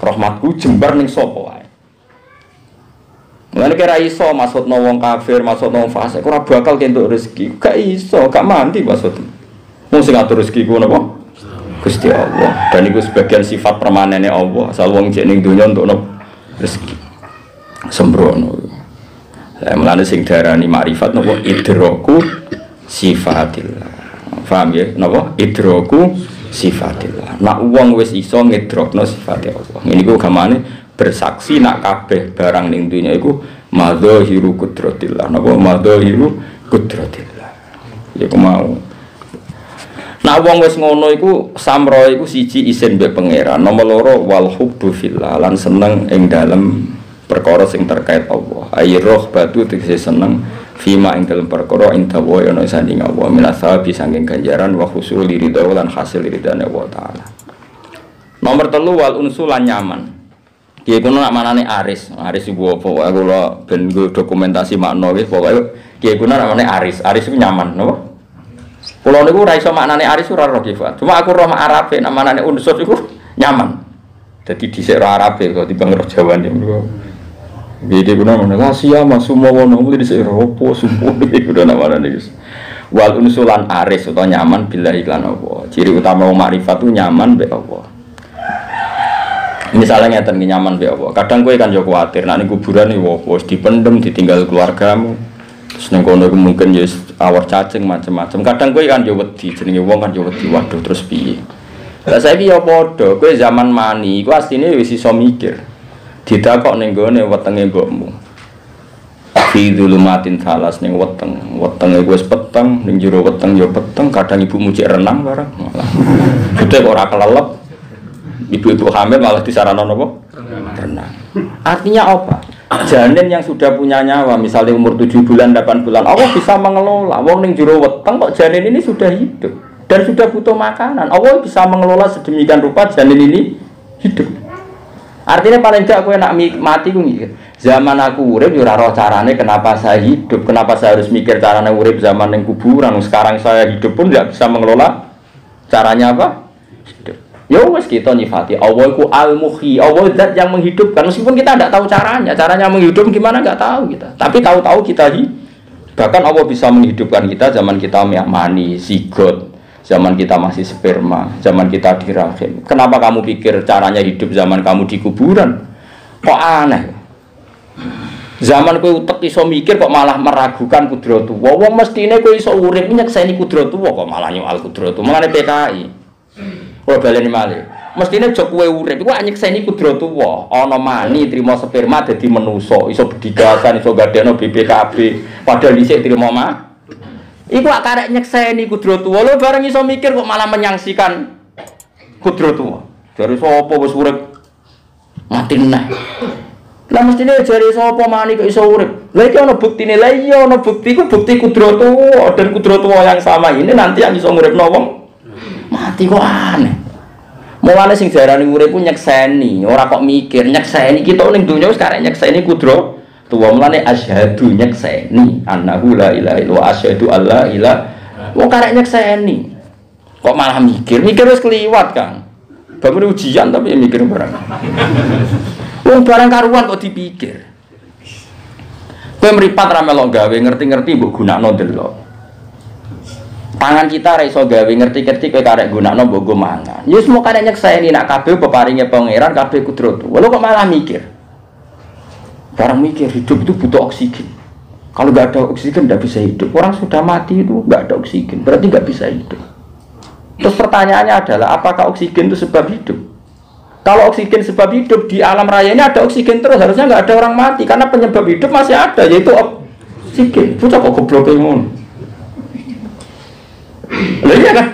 [SPEAKER 1] Rahmatku jembar ning sapa wae. Mulane kira iso maksudno wong kafir, maksudno wong fasik, ora bakal kentuk rezeki. Gak iso, gak mandi maksud. Wong sing ngatur rezeki ku napa? Gusti Allah. Dan iku sebagian sifat permanene Allah. Asal wong jek ning donya untuk rezeki. Sembrono. Lah mulane sing diarani makrifat napa idraku sifatillah. Paham ya? Napa? Idraku sifatillah. Nak wong wis iso ngidrokno sifate Allah. Ngene iku gamane bersaksi nak kabeh barang ning dunya iku madzahiru qudratillah. Napa madzahiru qudratillah. Iku mau. Nah wong wis ngono iku samro iku siji isin mbek pangeran. Nomor loro wal hubbu fillah lan seneng ing dalem perkara sing terkait Allah. Ayroh batu tegese seneng fima ing dalem perkara intawa ana sanding Allah minasabi saking ganjaran wa husul ridha lan hasil ridane Allah taala. Nomor 3 wal unsulan nyaman. Kiye kuno nak manane aris iku apa wae kula ben dokumentasi makna wis pokoke kiye kuno namane aris iku nyaman napa kula niku ora iso maknane aris ora roh kifat cuma aku roh mak arabe nak manane unsur iku nyaman dadi dhisik roh arabe kok timbang roh jawane niku beda kuno ngono rahasia masumo wono mesti dhisik roh opo sumpah iki kudu namane iki wal unsulan aris utawa nyaman billahi lan apa ciri utama makrifat itu nyaman mbek Allah. Misalnya ngeten ki nyaman mbek Allah. Kadang kowe kan yo kuwatir nek ning kuburan iki wis dipendem ditinggal keluargamu. Terus ning kono iku mungkin yo awor cacing macam-macam. Kadang kowe kan yo wedi jenenge wong kan yo wedi waduh terus piye. Lah saiki yo padha kowe zaman mani iku asline wis iso mikir. Ditakok ning gone wetenge mbokmu. Fi dzulumatin salas ning wetenge wis peteng ning jero weteng yo peteng kadang ibumu cek renang bareng. Sudah ora kelelep. Ibu-ibu hamil malah disarankan apa? Renang. Artinya apa? Janin yang sudah punya nyawa, misalnya umur 7 bulan, 8 bulan, Allah bisa mengelola. Wong ning jero weteng kok janin ini sudah hidup dan sudah butuh makanan. Allah bisa mengelola sedemikian rupa janin ini hidup. Artinya paling tidak aku nak mati ku mikir. Zaman aku urip yo ora roh carane kenapa saya hidup, kenapa saya harus mikir carane urip zaman ning kuburan. Sekarang saya hidup pun tidak bisa mengelola caranya apa? Hidup. Ya wes kita nyifati Allah itu al-muhyi, Allah zat yang menghidupkan meskipun kita tidak tahu caranya menghidup gimana nggak tahu kita, tapi tahu-tahu kita bahkan Allah bisa menghidupkan kita zaman kita mani, zigot, zaman kita masih sperma, zaman kita di rahim. Kenapa kamu pikir caranya hidup zaman kamu di kuburan? Kok aneh? Zaman kowe utek iso mikir kok malah meragukan kudratullah. Wong mestine kowe iso urip nyekseni kudratullah kok malah nyoal kudratullah. Mangane PKI. Ora baleni malih. Mestine aja kowe urip iku nyekseni kudratullah. Ana mani trimo sperma dadi manusa, iso bedigasan, iso gadekno BPKB. Padahal dhisik trimo mah. Iku karek nyekseni kudratullah. Lho bareng iso mikir kok malah menyangsikan kudratullah. Jare sapa wis urip mati neh. Lah mestine jare sapa mani kok iso urip. Lah iki ana buktine. Lah iya ana buktiku, bukti kudratu dan kudratu yang sama ini nanti yang iso nguripno wong mati kok aneh. Mulane sing diarani urip ku nyekseni, ora kok mikir nyekseni kita ning donya wis karek nyekseni kudratu. Mulane asyhadu nyekseni annahu la ilaha illallah asyhadu alla ilaha. Wong karek nyekseni. Kok malah mikir wis kliwat kan. Bangun ujian tapi ya mikir barang. Wong barang karuan kok dipikir. Kowe mripat ra melok gawe ngerti-ngerti mbok gunakno delok. Tangan kita ra iso gawe ngerti-ngerti kowe karek gunakno mbok go mangan. Ya wis mau karek nyekseni nak kabeh peparinge pangeran kabeh kudratu. Lho kok malah mikir. Barang mikir hidup itu butuh oksigen. Kalau nggak ada oksigen nggak bisa hidup. Orang sudah mati itu nggak ada oksigen, berarti nggak bisa hidup. Terus pertanyaannya adalah apakah oksigen itu sebab hidup? Kalau oksigen sebab hidup di alam raya ini ada oksigen terus, harusnya nggak ada orang mati karena penyebab hidup masih ada, yaitu oksigen. Bocah kok goblok ngono. Lah iya kan?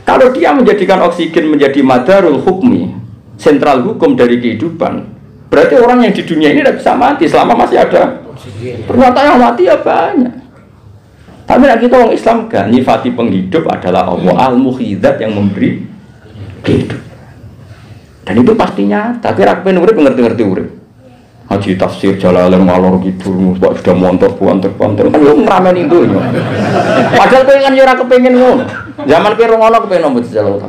[SPEAKER 1] Kalau dia menjadikan oksigen menjadi madarul hukmi, sentral hukum dari kehidupan, berarti orang yang di dunia ini tidak bisa mati selama masih ada oksigen. Ternyata yang mati ya banyak. Tapi kita orang Islam kan nyifati penghidup adalah Allah al-muhyidzat yang memberi hidup. Dan itu pasti nyata. Kira kepen urip ngerti-ngerti urip. Haji tafsir Jalalain ngalor kidul, kok sudah montor kan yo ngrameni itu. Padahal kowe kan yo ora kepengin ngono. Zaman kowe ngono kepengin opo dijaluk ta.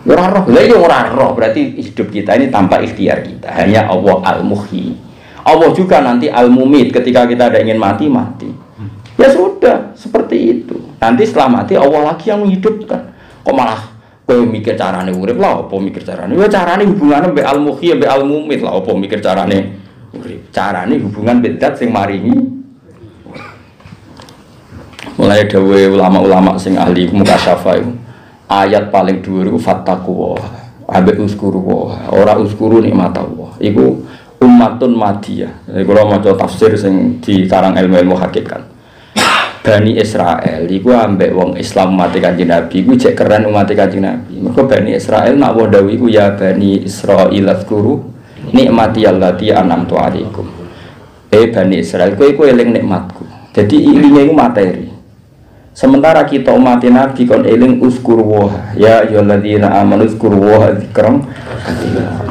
[SPEAKER 1] Ora roh. Lah yo ora roh, berarti hidup kita ini tanpa ikhtiar kita. Hanya Allah al-muhyi. Allah juga nanti al-mumit ketika kita ada ingin mati. Ya sudah, seperti itu. Nanti setelah mati Allah lagi yang menghidupkan. Kok malah kowe mikir carane urip lah, apa mikir carane? Ya carane hubungane mbek al-muhyi mbek al-mumit lah, apa mikir carane urip. Carane hubungan mbek zat sing maringi. Mulai dawuhe ulama-ulama sing ahli mukasyafah ayat paling dhuwur iku fattaqwa. Ambek uskuru ora uskuru nikmat Allah. Iku ummatun madiyah. Kula maca tafsir sing dikarang ilmu-ilmu hakikat. Bani Israel iku ambek wong Islam umat Kanjeng Nabi iku cek keren umat Kanjeng Nabi. Mergo Bani Israel nak wa dawu iku ya Bani Israil azkuru nikmati allati an'amtu alaikum. Bani Israel kowe iku eling nikmatku. Jadi ilinge iku materi. Sementara kita umat Nabi kon eling uskuru ya ayyuhalladzina amanu uskuru dzikran.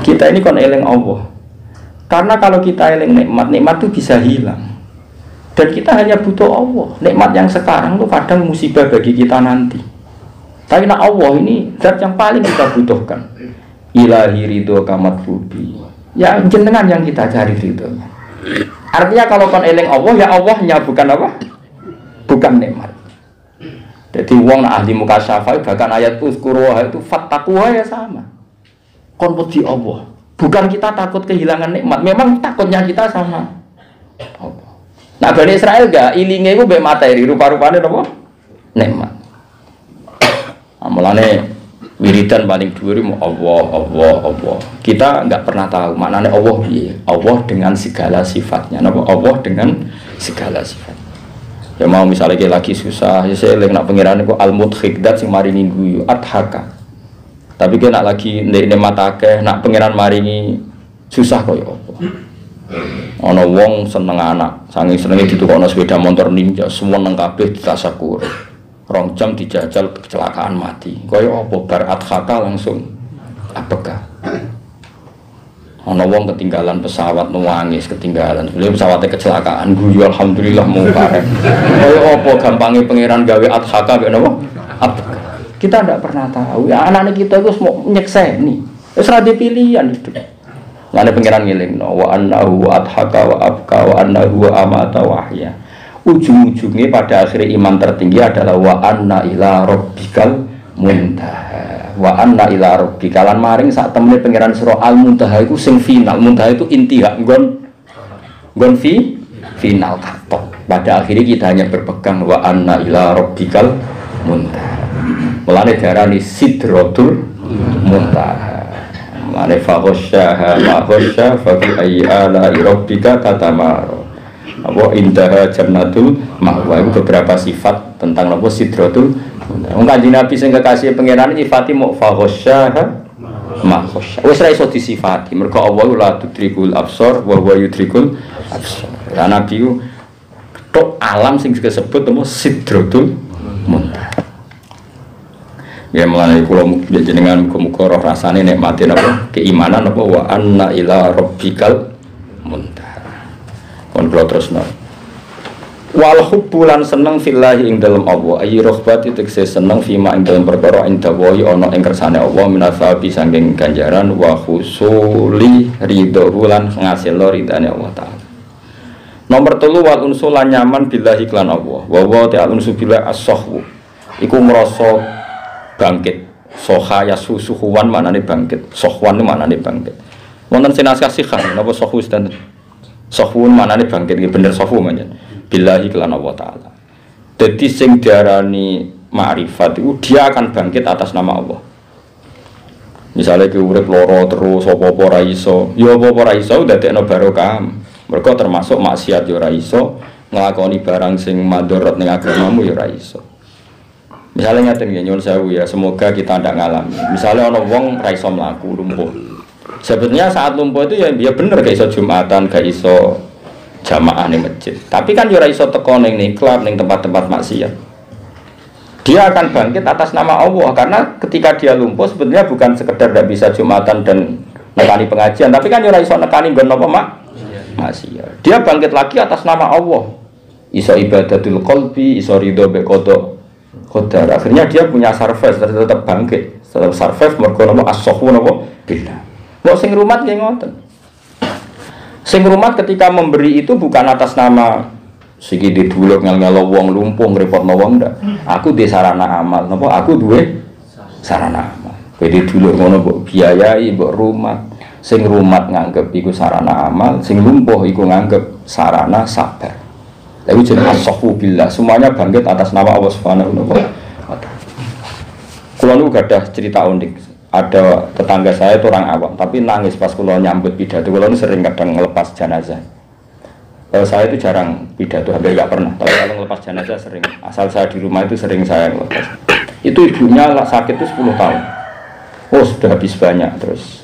[SPEAKER 1] Kita ini kon eling Allah. Karena kalau kita eling nikmat itu bisa hilang. Dan kita hanya butuh Allah. Nikmat yang sekarang itu kadang musibah bagi kita nanti. Tapi nak Allah ini zat yang paling kita butuhkan. Ilahi ridho kamat rubi. Ya jenengan yang kita cari ridhonya. Artinya kalau kon eling Allah, ya Allahnya bukan apa? Bukan nikmat. Jadi wong nak ahli mukasyafah bahkan ayat uzkuruha itu fattaquha ya sama. Kon wedi Allah. Bukan kita takut kehilangan nikmat. Memang takutnya kita sama Allah. Nah Bani Israel gak ilinge iku mbek materi rupa-rupane napa? Nikmat. Mulane wiridan paling dhuwur Allah. Kita enggak pernah tahu maknane Allah piye. Allah dengan segala sifatnya. Napa? Allah dengan segala sifat. Ya mau misalnya lagi susah, ya saya nak pengiran iku al-mudhik dat sing maringi guyu adhaka. Tapi kena lagi ndekne matake nak pengiran maringi susah koyo apa. Ana wong seneng anak, saking senenge ditukokno sepeda motor ninja, semua nang kabeh ditasakur. 2 jam dijajal kecelakaan mati. Kaya apa bar adhaka langsung apeka. Ana wong ketinggalan pesawat nangis ketinggalan. Beliau pesawatnya kecelakaan guyu alhamdulillah mau karep. Kaya apa gampange pangeran gawe adhaka mek napa? Apeka. Kita ndak pernah tahu. Ya anak-anak kita itu mau nyekseni. Wis ra dipilihan hidup. Ngene pengiran ngelingno wa annahu adhaka wa abka wa annahu amata wa ahya. Ujung-ujungnya pada akhir iman tertinggi adalah wa anna ila rabbikal muntaha. Wa anna ila rabbika lan maring sak temene pengiran surah al-muntaha iku sing final. Muntaha itu intiha nggon final katok. Pada akhirnya kita hanya berpegang wa anna ila rabbikal muntaha. Mulane diarani sidratul muntaha. Mane faghasyaha ma ghasya fa bi ayyi ala rabbika tatamaro. Apa indaha jannatul ma'wa itu beberapa sifat tentang apa sidratul. Wong Kanjeng Nabi sing kekasih pangeran nyifati mau faghasyaha ma khasya. Wis ra iso disifati. Mergo Allah la tudrikul absar wa huwa yudrikul absar. Lah Nabi ku tok alam sing disebut apa Sidratul Muntaha. Ya mulane kula jenengan muga-muga roh rasane nikmati napa keimanan napa wa anna ila rabbikal muntaha. Kon kula terusno. Wal hubbulan seneng fillahi ing dalem Allah. Ayi rohbati tegese seneng fima ing dalem perkara ing dawahi ana ing kersane Allah minasabi saking ganjaran wa husuli ridho lan ngasilno ridane Allah taala. Nomor 3 wal unsulan nyaman billahi klan Allah. Wa wa ta'ala unsu billah as-sahwu. Iku ngrasa bangkit. Soha yasusuhuwan maknane bangkit. Sohwan maknane bangkit. Wonten sinaskah sikhah napa sohu dan sohwun maknane bangkit iki bener sohu manjen. Billahi kelan Allah Ta'ala. Jadi sing diarani ma'rifat itu dia akan bangkit atas nama Allah. Misalnya ke urip loro terus apa-apa ra iso, ya apa-apa ra iso dadekno barokah. Mergo termasuk maksiat ya ora iso, nglakoni barang sing madharat ning agamamu ya ora iso. Misalnya ngaten nggih nyuwun sewu ya, semoga kita ndak ngalami. Misalnya ana wong ra iso mlaku lumpuh. Sebetulnya saat lumpuh itu ya bener gak iso Jumatan, gak iso jamaah ning masjid. Tapi kan yo ora iso teko ning klub ning tempat-tempat maksiat. Dia akan bangkit atas nama Allah karena ketika dia lumpuh sebenarnya bukan sekedar tidak bisa Jumatan dan nekani pengajian, tapi kan yo ora iso nekani nggon apa maksiat. Dia bangkit lagi atas nama Allah. Iso ibadatul qalbi, iso ridho be qadar. Akhirnya dia punya survive tetap bangkit. Tetap survive mergo napa as-sahwu napa billah. Kok sing rumat nggih ngoten. Sing rumat ketika memberi itu bukan atas nama siki di dulur ngel-ngelo wong lumpuh ngrepotno wong ndak. Aku duwe sarana amal, napa aku duwe sarana amal. Kowe di dulur ngono mbok biayai, mbok rumat. Sing rumat nganggep iku sarana amal, sing lumpuh iku nganggep sarana sabar. Lha iku jenenge as-sahwu billah, semuanya bangkit atas nama Allah Subhanahu wa taala. Kula nu gadah cerita unik. Ada tetangga saya itu orang awam, tapi nangis pas kula nyambut pidato. Kula ini sering kadang ngelepas jenazah. Saya itu jarang pidato, hampir nggak pernah. Tapi kalau ngelepas jenazah sering. Asal saya di rumah itu sering saya ngelepas. Itu ibunya sakit itu 10 tahun. Oh sudah habis banyak, terus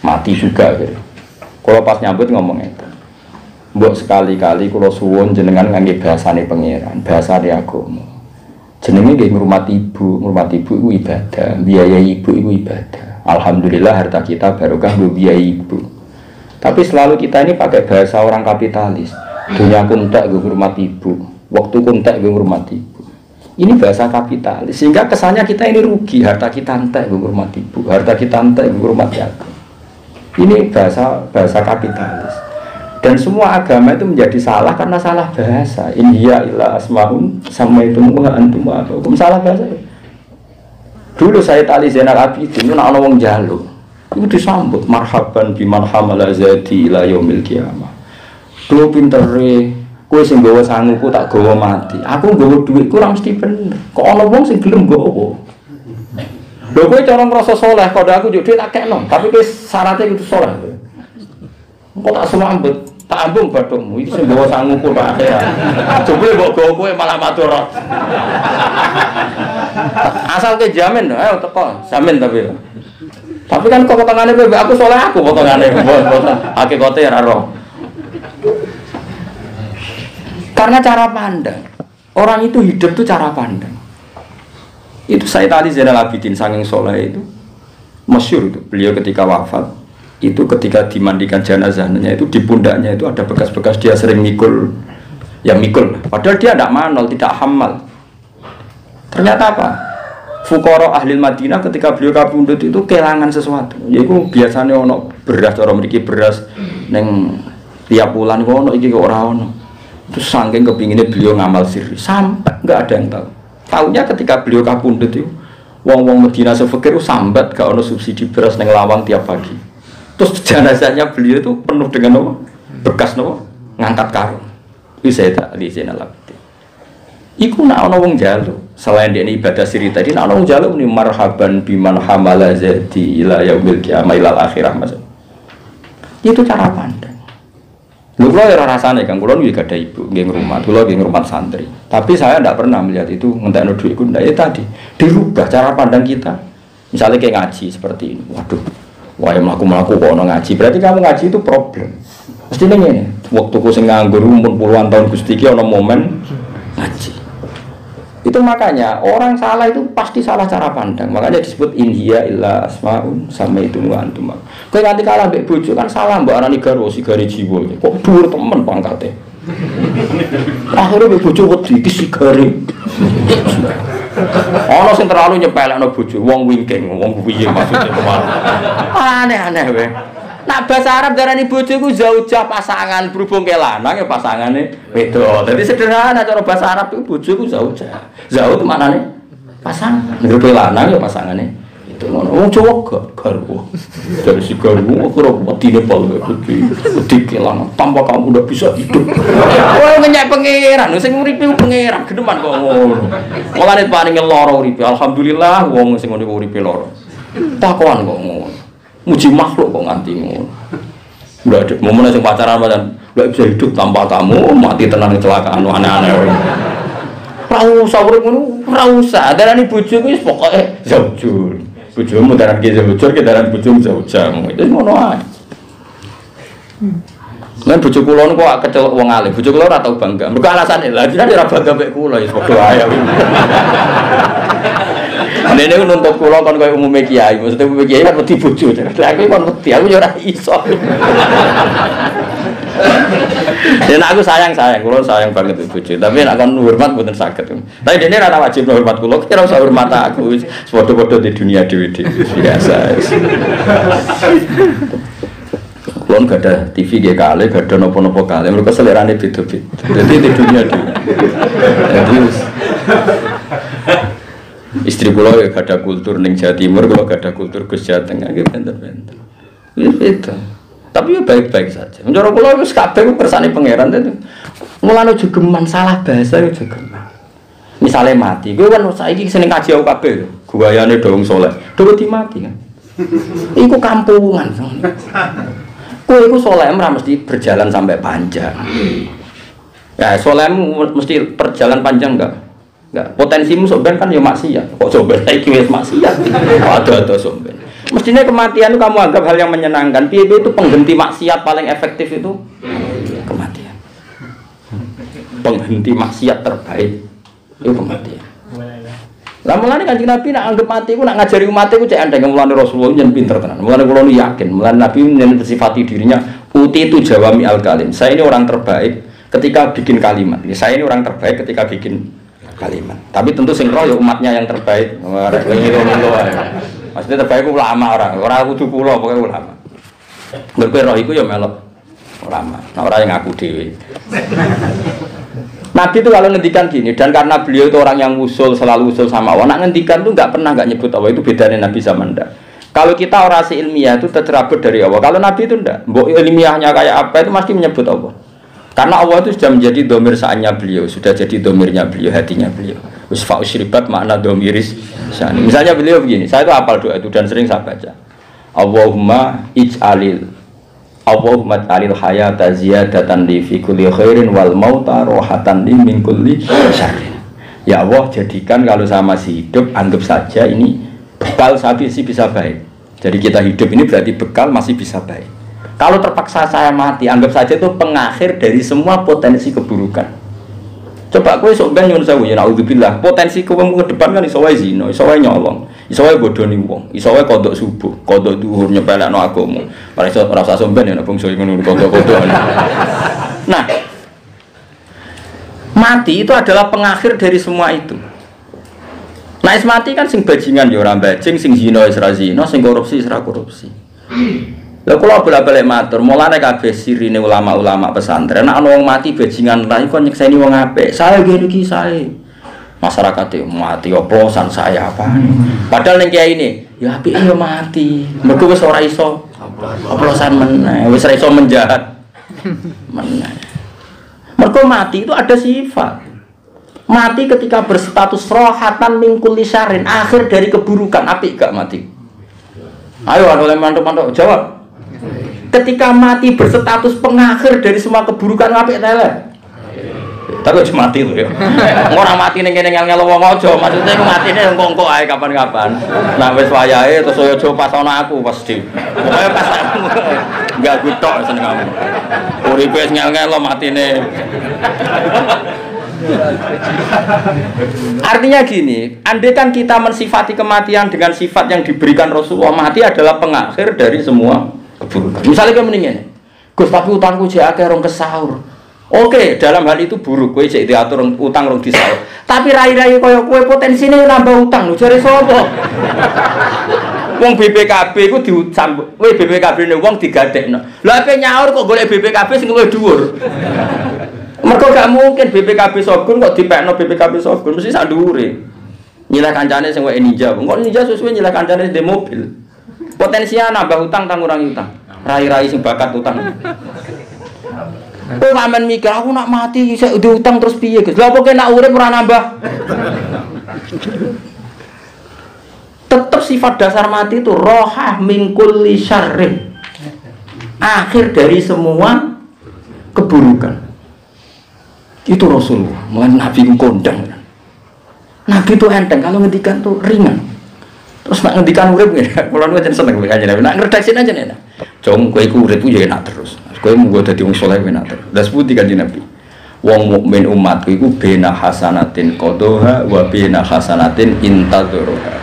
[SPEAKER 1] mati juga. Gitu. Kalau pas nyambut ngomong itu, mbok sekali-kali kula suwun jenengan ngangge bahasane pangeran, bahasane agama. Jenenge nggih ngurmati ibu itu ibadah, biayai ibu itu ibadah. Alhamdulillah harta kita barokah nggo biayai ibu. Tapi selalu kita ini pakai bahasa orang kapitalis. Dunia kuntek nggo ngurmati ibu, waktu kuntek nggo ngurmati ibu. Ini bahasa kapitalis sehingga kesannya kita ini rugi, harta kita entek nggo ngurmati ibu, harta kita entek nggo ngurmati aku. Ini bahasa kapitalis. Dan semua agama itu menjadi salah karena salah bahasa. Inhiya illa asmaun samaitumuha antum hukum salah bahasa. Dulu saya tali Zainal Abidin itu ana wong njaluk. Itu disambut marhaban biman hamala zati ila yaumil qiyamah. Kulo pintere, kowe sing gawa sanguku tak gawa mati. Aku nggawa dhuwit kurang mesti bener. Kok ana wong sing gelem nggawa. Lho kowe cara ngrasa saleh, padha aku njuk dhuwit tak kekno, tapi kowe syaratnya kudu saleh. Kok tak sambut tak ambung bathukmu iki sing gawa sanguku tak akhirat. Jebule mbok gawa kowe malah matur. Asal ke jamin, ayo teko, jamin tapi. Tapi kan kok potongane kowe aku saleh aku potongane. Hakikate ora ro. Karena cara pandang. Orang itu hidup itu cara pandang. Itu saya tadi Zainal Abidin saking saleh itu masyhur itu. Beliau ketika wafat itu ketika dimandikan jenazahnya itu di pundaknya itu ada bekas-bekas dia sering mikul, ya mikul. Padahal dia tidak manol, tidak hamal. Ternyata apa? Fuqara ahli Madinah ketika beliau kapundhut itu kehilangan sesuatu. Yaitu biasanya ono beras, orang memiliki beras neng tiap bulan ono iki kok ora ono. Terus saking kepinginnya beliau ngamal sirri sampai nggak ada yang tahu. Tahunya ketika beliau kapundhut itu, wong-wong Madinah sefekir sambat gak ono subsidi beras neng lawang tiap pagi. Terus jenazahnya beliau itu penuh dengan apa? Bekas apa? Ngangkat karung. Itu saya tak di Zainal Abidin. Iku nak ana wong njaluk. Selain dia ibadah siri tadi, nak ana wong njaluk ni marhaban biman hamala zati ila yaumil qiyamah ilal akhirah Mas. Itu cara pandang. Lho kula ora rasane Kang, kula nggih gadah ibu, nggih ngrumat, kula nggih ngrumat santri. Tapi saya ndak pernah melihat itu ngentekno dhuwit iku ndak ya tadi. Dirubah cara pandang kita. Misalnya kayak ngaji seperti ini. Waduh. Wah, mlaku-mlaku kok ono ngaji. Berarti kamu ngaji itu problem. Mesti ngene. Waktu ku sing nganggur umur puluhan tahun Gusti iki ono momen ngaji. Itu makanya orang salah itu pasti salah cara pandang. Makanya disebut inhiya illa asmaun sama itu antum. Kowe nganti kalah mbek bojo kan salah mbok arani garwa sigare jiwa. Kok dhuwur temen pangkate. Akhirnya mbek bojo wedi iki sigare. Ana sing terlalu nyepelekno bojo, wong wingking, wong piye maksudnya kemana. Aneh-aneh wae. Nak bahasa Arab darani bojo iku zaujah pasangan, berhubung ke lanang ya pasangane wedok. Dadi sederhana cara bahasa Arab iku bojo iku zaujah. Zauj itu maknane pasangan. Nek ke lanang ya pasangane itu ngono. Wong Jawa garwa. Dari si garwa karo wedine pol wedi ke lanang tanpa kamu udah bisa hidup. Kowe ngenyek pangeran, sing uripe ku pangeran geneman kok ngono. Mulane paringe lara uripe. Alhamdulillah wong sing ngene uripe lara. Takoan kok ngono. Muji makhluk kok nganti ngono. Ndak ada momen sing pacaran ndak bisa hidup tanpa kamu, mati tenan kecelakaan aneh-aneh. Ora usah urip ngono, ora usah. Darani bojo kuwi pokoke zaujur. Bojomu daran ki zaujur, ki daran bojomu zaujah. Itu ngono ae. Lan bojo kula niku kok kecelok wong alim. Bojo kula ora tau bangga. Mergo alasane lha jenenge ora bangga mek kula ya padha ae. Nenek nuntut kula kon koyo umume kiai, maksudnya umume kiai kan wedi bojo. Lah aku kon wedi, aku yo ora iso. Dan aku sayang, kula sayang banget bojo. Tapi nek kon hormat mboten saged. Tapi dene ora wajib hormat kula, kira usah hormat aku. Padha-padha di dunia dhewe-dhewe biasa. Kulon gak ada TV GKL, gak ada nopo-nopo kali. Mereka selerane beda-beda. Jadi di dunia dhewe. Jadi istri kula ya gak ada kultur ning Jawa Timur, kula gak ada kultur Gus Jawa Tengah, nggih benten-benten. Itu. Tapi ya baik-baik saja. Mencara kula wis kabeh kersane pangeran itu. Mulane jogeman salah bahasa ya jogeman. Misale mati, kowe kan saiki seneng kaji aku kabeh lho. Guayane dong saleh. Dewe mati kan. Iku kampungan. Kowe iku saleh ora mesti berjalan sampai panjang. Ya, salehmu mesti perjalanan panjang enggak? Enggak, potensimu sampean kan ya maksiat. Kok sampean saiki wis maksiat. Ada sampean. Mestinya kematian itu kamu anggap hal yang menyenangkan. Piye itu pengganti maksiat paling efektif itu kematian. Penghenti maksiat terbaik itu kematian. Lah mulane Kanjeng Nabi nak anggap mati ku nak ngajari umat ku cek andeng mulane Rasulullah nyen pinter tenan. Mulane kula yakin, mulane Nabi nyen bersifati dirinya uti itu jawami al-kalim. Saya ini orang terbaik ketika bikin kalimat. Saya ini orang terbaik ketika bikin kalimat. Tapi tentu sing roh ya umatnya yang terbaik. Rek ngilo-ngilo ae. Maksudnya terbaik ku ulama ora kudu kula pokoke ulama. Mergo roh iku ya melok ulama. Nah ora yang ngaku dhewe. Nabi itu kalau ngendikan gini, dan karena beliau itu orang yang selalu usul sama Allah, nak ngendikan itu nggak nyebut Allah, itu bedanya Nabi sama ndak. Kalau kita orasi ilmiah itu tercerabut dari Allah, kalau Nabi itu ndak, mbok ilmiahnya kayak apa itu mesti menyebut Allah. Karena Allah itu sudah menjadi domir saannya beliau, sudah jadi domirnya beliau, hatinya beliau. Usfa usribat makna domiris. Misalnya beliau begini, saya itu hafal doa itu dan sering saya baca. Allahumma ij'alil hayata ziyadatan li fi kulli khairin wal mauta rohatan li min kulli syarrin. Ya Allah, jadikan kalau saya masih hidup, anggap saja ini bekal saya bisa baik. Jadi kita hidup ini berarti bekal masih bisa baik. Kalau terpaksa saya mati, anggap saja itu pengakhir dari semua potensi keburukan. Coba kowe sok ben nyuwun sewu ya naudzubillah, potensi kowe ke depan kan iso wae zina, iso wae nyolong, iso wae bodoni wong, iso wae kodok subuh, kodok dhuwur nyepelekno agama. Ora iso ora usah somben ya nek bangsa ngono kodok-kodok. Nah, mati itu adalah pengakhir dari semua itu. Nah, mati kan sing bajingan ya ora bajing, sing zina wis ra zina, sing korupsi wis ra korupsi. Lha kula bolak-balik matur, mulane kabeh sirine ulama-ulama pesantren nek ana wong mati bajingan ra iku nyekseni wong apik. Saya ngene iki sae. Masyarakat mati oplosan saya apa. Padahal ning kiai ini, ya apike ya mati. Mergo wis ora iso oplosan meneh, wis ora iso menjahat. Meneh. Mergo mati itu ada sifat. Mati ketika berstatus rohatan min kulli syarrin, akhir dari keburukan. Apik gak mati? Ayo oleh mantuk-mantuk jawab. Ketika mati berstatus pengakhir dari semua keburukan, apik tele. Tapi cuma mati tuh ya. Orang mati ning kene ngel-ngel wong aja, maksudnya iku matine engko ae kapan-kapan. Nah wis wayahe terus aja pas ana aku pasti. Pokoke pas enggak gutok seneng kamu. Uripe wis ngel-ngel matine. Artinya gini, andai kan kita mensifati kematian dengan sifat yang diberikan Rasulullah, mati adalah pengakhir dari semua keburukan. Misalnya kayak mendingan, Gus tapi utangku jek akeh rong kesaur. Oke, dalam hal itu buruk, kowe jek diatur utang rong disaur. Tapi rai-rai koyo kowe potensine nambah utang lho jare sapa? Wong BPKB iku disambut, kowe BPKB ne wong digadekno. Lah ape nyaur kok golek BPKB sing luwih dhuwur. Mergo gak mungkin BPKB Sogun kok dipekno BPKB Sogun mesti sak dhuwure. Nyilah kancane sing wae ninja. Kok ninja sesuai nyilah kancane di mobil. Potensinya nambah utang ngurangi utang. Rai-rai sing bakat utang. Kowe sampean mikir aku nak mati isih diutang terus piye, Gus? Lha apa nak urip ora nambah? Tetap sifat dasar mati itu rohah min kulli syarrin. Akhir dari semua keburukan. Itu Rasulullah, Nabi kondang. Nabi itu enteng, kalau ngendikan tuh ringan. Terus nak ngendikan urip ngene, kula nu jeneng seneng kanjeng Nabi. Nak ngredaksi aja enak. Jong kowe iku urip yo enak terus. Kowe mung dadi wong saleh enak terus. Lah seputi kanjeng Nabi. Wong mukmin umatku iku bena hasanatin qadha wa bena hasanatin intadzuruha.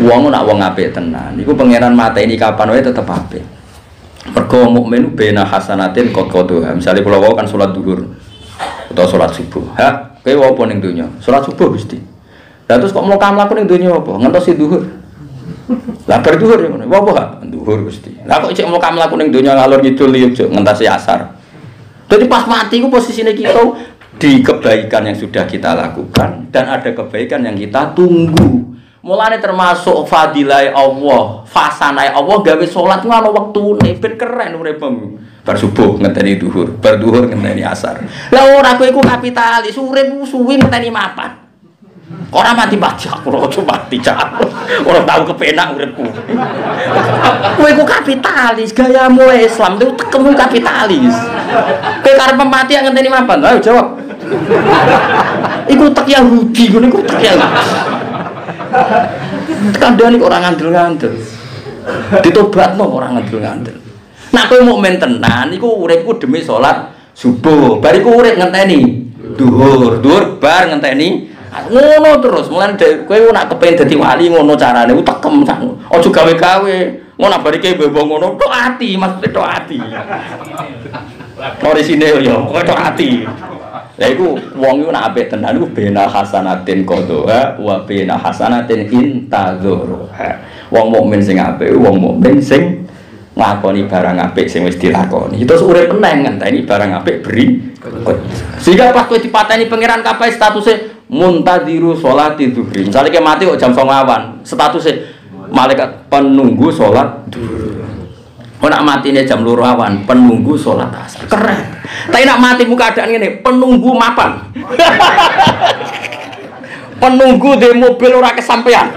[SPEAKER 1] Wong nak wong apik tenan, iku pangeran mateni kapan wae tetep apik. Mergo mukmin bena hasanatin qadha. Misale kula wau kan salat zuhur atau salat subuh. Ha, kowe apa ning donya? Salat subuh Gusti. Lah terus kok mlaku ning donya apa? Ngentosi zuhur. Lah bar zuhur ya ngono. Apa gak? Zuhur Gusti. Lah kok cek mlaku ning donya ngalor ngidul yo ngentasi asar. Jadi pas mati ku posisine kita di kebaikan yang sudah kita lakukan dan ada kebaikan yang kita tunggu. Mulane termasuk fadilah Allah, fasanai Allah gawe salat ku ana wektune ben keren uripmu. Bar subuh ngenteni zuhur, bar zuhur ngenteni asar. Lah ora kowe iku kapitalis, urip suwi ngenteni mapan. Ora mati-mati aku ora mati cak. Ora tau kepenak uripku. Kowe iku kapitalis, gayamu Islam itu tekemu kapitalis. Kowe karep mati ngenteni mapan. Ayo jawab. Iku tek Yahudi ngono iku tek Yahudi. Kandhane kok ora ngandel-ngandel. Ditobatno ora ngandel-ngandel. Nek kowe mukmin tenan iku uripku demi salat subuh. Bar iku urip ngenteni zuhur, zuhur bar ngenteni ngono terus. Mulane kowe nak kepengin dadi wali ngono carane utekem sakno. Aja gawe-gawe. Ngono barike mbok ngono tok ati, maksud tok ati. Orisine yo tok ati. Lah iku wong iku nak apik tenan iku bena hasanatin qadha wa bena hasanatin intadzuruha. Wong mukmin sing apik wong mukmin sing nglakoni barang apik sing wis dilakoni. Terus urip meneng ngenteni barang apik beri. Sehingga pas kowe dipateni pangeran kabeh statuse muntadiru sholati zuhri. Misale ke mati kok jam 09.00 awan, statuse malaikat penunggu salat zuhur. Kok nak matine jam 2 awan, penunggu salat asar. Keren. Tapi nak mati muka keadaan ngene, penunggu mapan. Penunggu di mobil ora kesampean.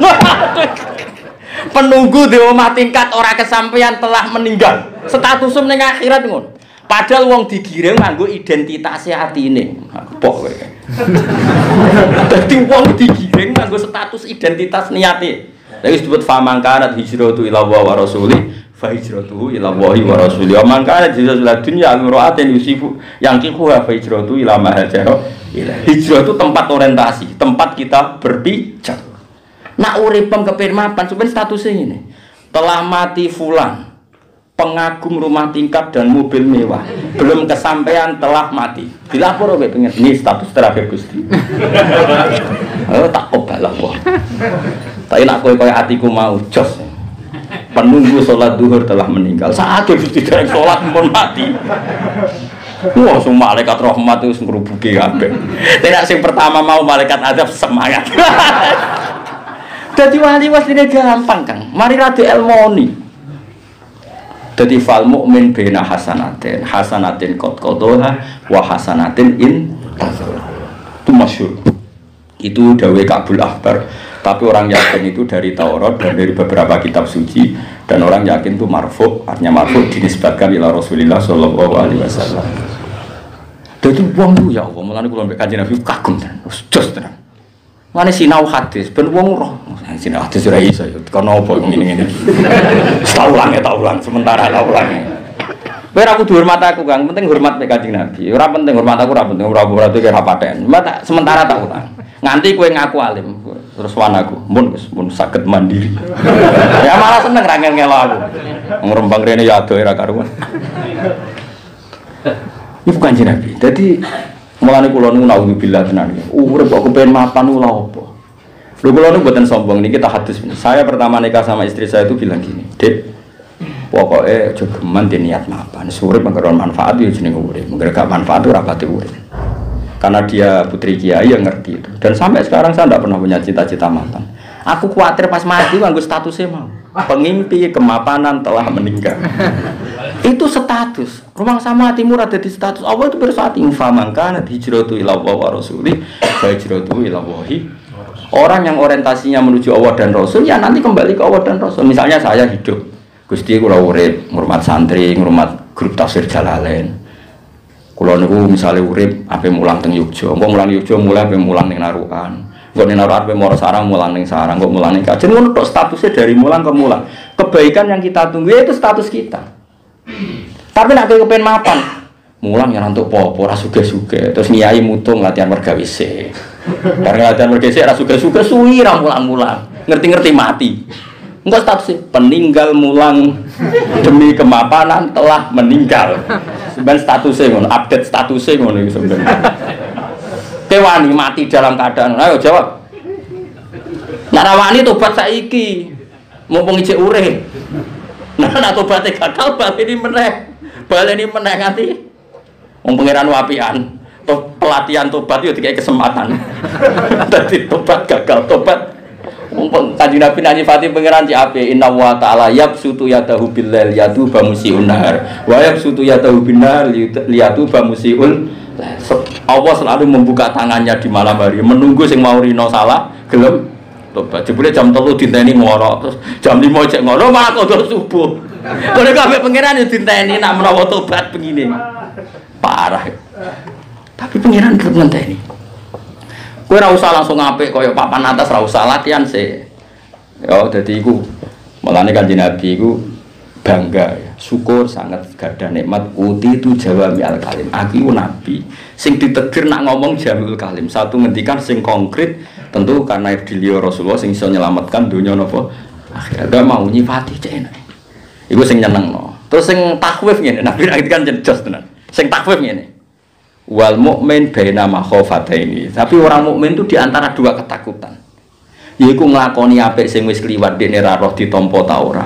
[SPEAKER 1] Penunggu di omah tingkat ora kesampean telah meninggal. Statusum ning akhirat ngono. Padahal wong digiring nganggo identitasnya atine. Pok kowe. Dadi wong digiring nganggo status identitas niate. Lha wis disebut famangkanat hijratu ila wa rasuli fa hijratuhu ila Allahi wa rasuli. Mangkana hijratu ila dunya amra'atin yusifu yang kihuha fa hijratu ila ma hajara ila. Hijrah itu tempat orientasi, tempat kita berpijak. Nak uripem kepengin mapan sampeyan statusnya ini. Telah mati fulan. Pengagum rumah tingkat dan mobil mewah belum kesampaian telah mati dilapor oleh pengen ini status terakhir Gusti. Tak obalah wah tapi nak kowe kaya hatiku mau jos penunggu sholat duhur telah meninggal saat itu tidak sholat pun mati. Wah semua malaikat rahmat itu ngerubuki kabeh. Tidak sing pertama mau malaikat azab semangat. Jadi wali wasline gampang Kang mari rada elmoni. Jadi fal mukmin bena hasanatin, hasanatin qadha wa hasanatin intazur. Itu masyhur. Itu dawuh Kabul Ahbar, tapi orang yakin itu dari Taurat dan dari beberapa kitab suci dan orang yakin itu marfu', artinya marfu' dinisbatkan ila Rasulullah sallallahu alaihi wasallam. Dadi wong ku ya Allah, mulane kula mbek Kanjeng Nabi kagum tenan. Jos tenan. Mane sinau hadis ben wong roh. Sinau hadis ora iso ya. Kono apa ngene-ngene. Tak ulang sementara tak ulang. Kowe ora kudu hormat aku, Kang. Penting hormat mek Kanjeng Nabi. Ora penting hormat aku, ora penting ora berarti kira paten. Sementara tak ulang. Nganti kowe ngaku alim. Terus wan aku, mun saged mandiri. Ya malah seneng ra ngel-ngelo aku. Ngrembang rene ya ado ora karuan. Ini bukan Nabi. Jadi mulane kula niku naudzubillah tenan. Urip kok kepen mapan lha apa? Lho kula niku mboten sombong niki kita hadis. Saya pertama nikah sama istri saya itu bilang gini, "Dek, pokoke aja geman niat mapan. Urip mengko manfaat ya jenenge urip. Mengko gak manfaat ora pati urip." Karena dia putri kiai yang ngerti itu. Dan sampai sekarang saya tidak pernah punya cita-cita mapan. Aku khawatir pas mati nganggo statusnya mau. Pengimpi kemapanan telah meninggal. Itu status. Rumah sama timur ada di status. Allah itu bersatu. Famangkan hijratu ila Allah wa rasulih, wa hijratu ila Allahi. Orang yang orientasinya menuju Allah dan Rasul, ya nanti kembali ke Allah dan Rasul. Misalnya saya hidup, Gusti kula urip, ngurmat santri, ngurmat grup tafsir Jalalain. Kula niku misale urip ape mulang teng Yogya, engko mulang Yogya mulai ape mulang ning Narukan. Engko ning Narukan ape moro Sarang mulang ning Sarang, engko mulang ning Kajen ngono tok statusnya dari mulang ke mulang. Kebaikan yang kita tunggu itu status kita. Tapi nek kepen mapan, mulang ya untuk popo ora sugih-sugih, terus nyai mutung latihan merga WC. Karena latihan merga WC ora sugih-sugih suwi ra mulang-mulang, ngerti-ngerti mati. Engko statusnya peninggal mulang demi kemapanan telah meninggal. Sebenarnya statusnya ngono, update statusnya ngono iki sebenarnya. Kewani mati dalam keadaan. Ayo jawab. Nek rawani tobat saiki. Mumpung ijek urip. Nah tobatnya gagal baleni meneh nganti wong pangeran wapian. Pelatihan tobat yo dikai kesempatan. Dadi tobat gagal tobat. Kanjeng Nabi nyifati pangeran ci ape inna wa ta'ala yabsutu yadahu bil lail yadu bamusiun nahar wa yabsutu yadahu bin nahar liyatu bamusiul. Allah selalu membuka tangannya di malam hari menunggu sing mau rino salah gelem tobat. Jebule jam 3 diteni ngorok terus jam 5 cek ngorok malah kodho subuh. Kone kabeh pangeran yo diteni nak menawa tobat begini. Parah. Tapi pangeran tetep ngenteni. Kowe ora usah langsung apik kaya papan atas, ora usah latihan sih. Ya dadi iku mulane Kanjeng Nabi iku bangga ya. Syukur sangat gadah nikmat uti itu jawami al kalim. Aku nabi sing ditegir nak ngomong jamil kalim. Satu ngendikan sing konkret tentu karena beliau Rasulullah sing iso nyelametkan dunia napa akhirat. Gak mau nyifati cek enak. Iku sing nyenengno. Terus sing takwif ngene, Nabi ngendikan jos tenan. Sing takwif ngene. Wal mukmin baina makhofataini. Tapi orang mukmin itu di antara dua ketakutan. Yaiku nglakoni apik sing wis kliwat dekne ra roh ditampa ta ora.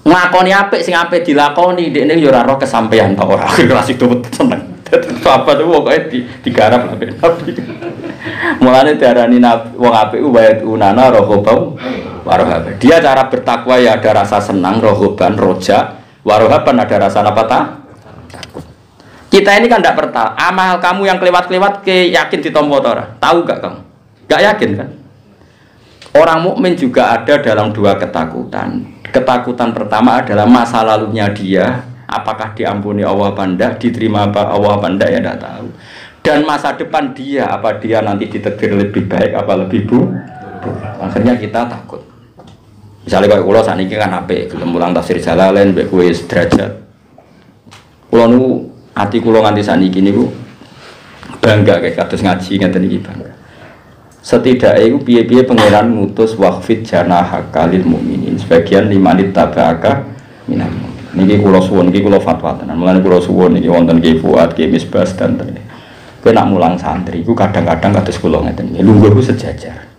[SPEAKER 1] Nglakoni apik sing apik dilakoni dekne ya ora roh kesampaian ta ora. Kelas itu seneng. Apa tuh pokoke digarap apik Nabi. Mulane diarani wong apik wae unana rohobau warohab. Dia cara bertakwa ya ada rasa senang, rohoban, roja, warohaban ada rasa apa ta? Kita ini kan tidak perta. Amal kamu yang kelewat-kelewat ke yakin ditompo ora? Tahu gak kamu? Gak yakin kan? Orang mukmin juga ada dalam dua ketakutan. Ketakutan pertama adalah masa lalunya dia, apakah diampuni Allah apa enggak, diterima apa Allah apa enggak ya tidak tahu. Dan masa depan dia, apa dia nanti ditakdir lebih baik apa lebih buruk. Akhirnya kita takut. Misalnya kalau kula saniki kan apik, gelem mulang tafsir Jalalain mbek kowe derajat. Kula nu ati kula nganti saniki niku bangga kayak kados ngaji ngeten iki bangga. Setidaknya iku piye-piye pangeran ngutus waqfid janahaka lil mukminin sebagian limanit tabaka minal mukminin. Niki kula suwun iki kula fatwa tenan. Mulane kula suwun iki wonten Ki Fuad, Ki Misbah dan ten. Kowe nak mulang santri iku kadang-kadang kados kula ngeten. Lungguh ku sejajar.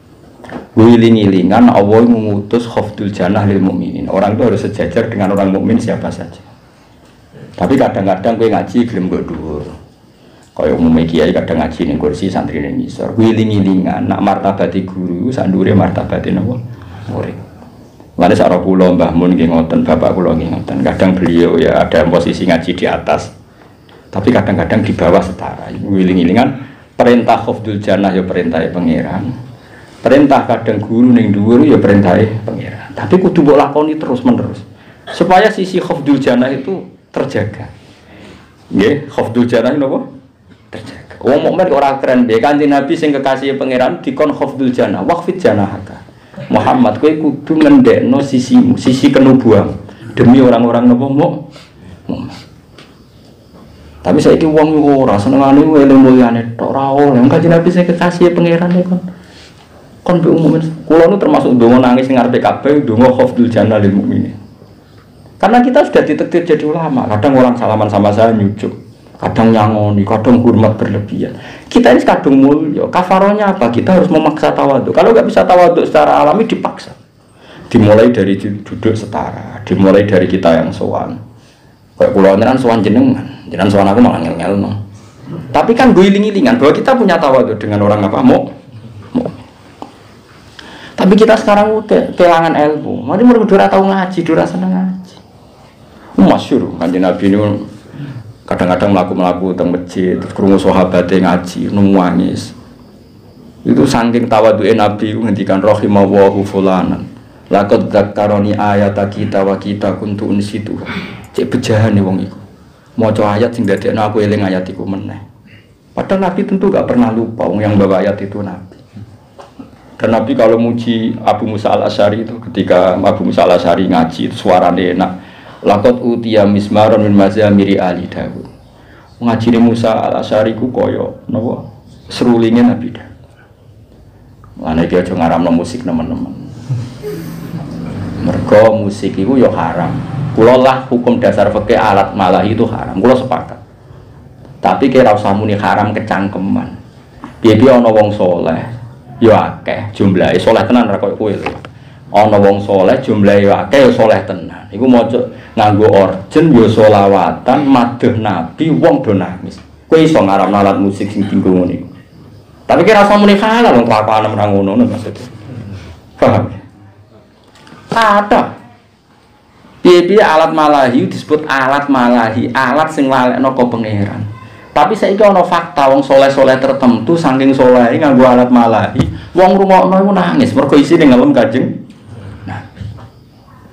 [SPEAKER 1] Wiling-wilingan Allah mengutus khafdul janah lil mukminin. Orang itu harus sejajar dengan orang mukmin siapa saja. Tapi kadang-kadang kowe ngaji gelem nggo dhuwur. Kaya umumnya kiai kadang ngaji ning kursi santri ning ngisor. Wiling-wilingan nak martabate guru sak ndure martabate napa? Murid. Mane sak kula Mbah Mun nggih ngoten, bapak kula nggih ngoten. Kadang beliau ya ada posisi ngaji di atas. Tapi kadang-kadang di bawah setara. Wiling-wilingan perintah khafdul janah ya perintahe pangeran. Perintah kadang guru ning dhuwur ya perintahe pangeran. Tapi kudu mbok lakoni terus-menerus. Supaya sisi khafdul janah itu terjaga. Nggih, khafdul janah napa? terjaga. Wong mukmin ora keren piye Kanjeng Nabi sing kekasih pangeran dikon khafdul jannah waqfid jannahaka. Muhammad kowe kudu ngendekno sisimu, sisi kenubuan demi orang-orang nopo mukmin. Tapi saiki wong ora senengane eling mulyane tok ora oleh. Kanjeng Nabi sing kekasih pangeran kon be umumen kula nu termasuk ndonga nangis sing ngarepe kabeh ndonga khafdul jannah lil mukminin. Karena kita sudah ditakdir jadi ulama, kadang orang salaman sama saya nyucuk, kadang nyangoni, kadang hormat berlebihan. Kita ini kadang mulia, kafaronya apa? Kita harus memaksa tawadhu. Kalau nggak bisa tawadhu secara alami dipaksa. Dimulai dari duduk setara, dimulai dari kita yang sowan. Kayak kula kan sowan jenengan sowan aku malah ngel-ngel. Tapi kan gue iling-ilingan bahwa kita punya tawadhu dengan orang apa mau. Tapi kita sekarang kehilangan ilmu. Mari mereka tahu ngaji, dora seneng ngaji. Masyhur Kanjeng Nabi ini kadang-kadang melaku teng masjid, terus krungu sahabate ngaji, nangis. Itu saking tawadhuke Nabi ngendikan rahimallahu fulanan. Laqad dzakkarani ayata kita wa kita kuntu unsitu. Cek bejahane wong iku. Maca ayat sing dadekno aku eling ayat iku meneh. Padahal Nabi tentu gak pernah lupa wong yang bawa ayat itu Nabi. Dan Nabi kalau muji Abu Musa al-Asy'ari itu ketika Abu Musa al-Asy'ari ngaji itu suaranya enak. Laqad utiya mismaron min mazamiri ali Daud. Ngajine Musa al-Asy'ari ku kaya napa serulinge Nabi Daud. Lan iki aja ngaramno musik teman-teman. Mergo musik iku ya haram. Kula lah hukum dasar fikih alat malahi itu haram. Kula sepakat. Tapi kira usah muni haram kecangkeman. Piye-piye ana wong saleh ya akeh jumlahe saleh tenan ra koyo kowe lho. Ana wong saleh jumlahe ya akeh ya saleh tenan. Iku maca nganggo orjen ya selawatan madheh Nabi wong do nangis. Kowe iso ngaramno alat musik sing dienggo ngono iku. Tapi kira usah muni halal wong kelakuan ora ngono maksudnya. Paham? Ada. Piye-piye alat malahi disebut alat malahi, alat sing walekno ka pangeran. Tapi saiki ana fakta wong soleh-soleh tertentu saking solehe nganggo alat malahi, wong rungokno iku nangis mergo isine ngelem Kanjeng. Nah.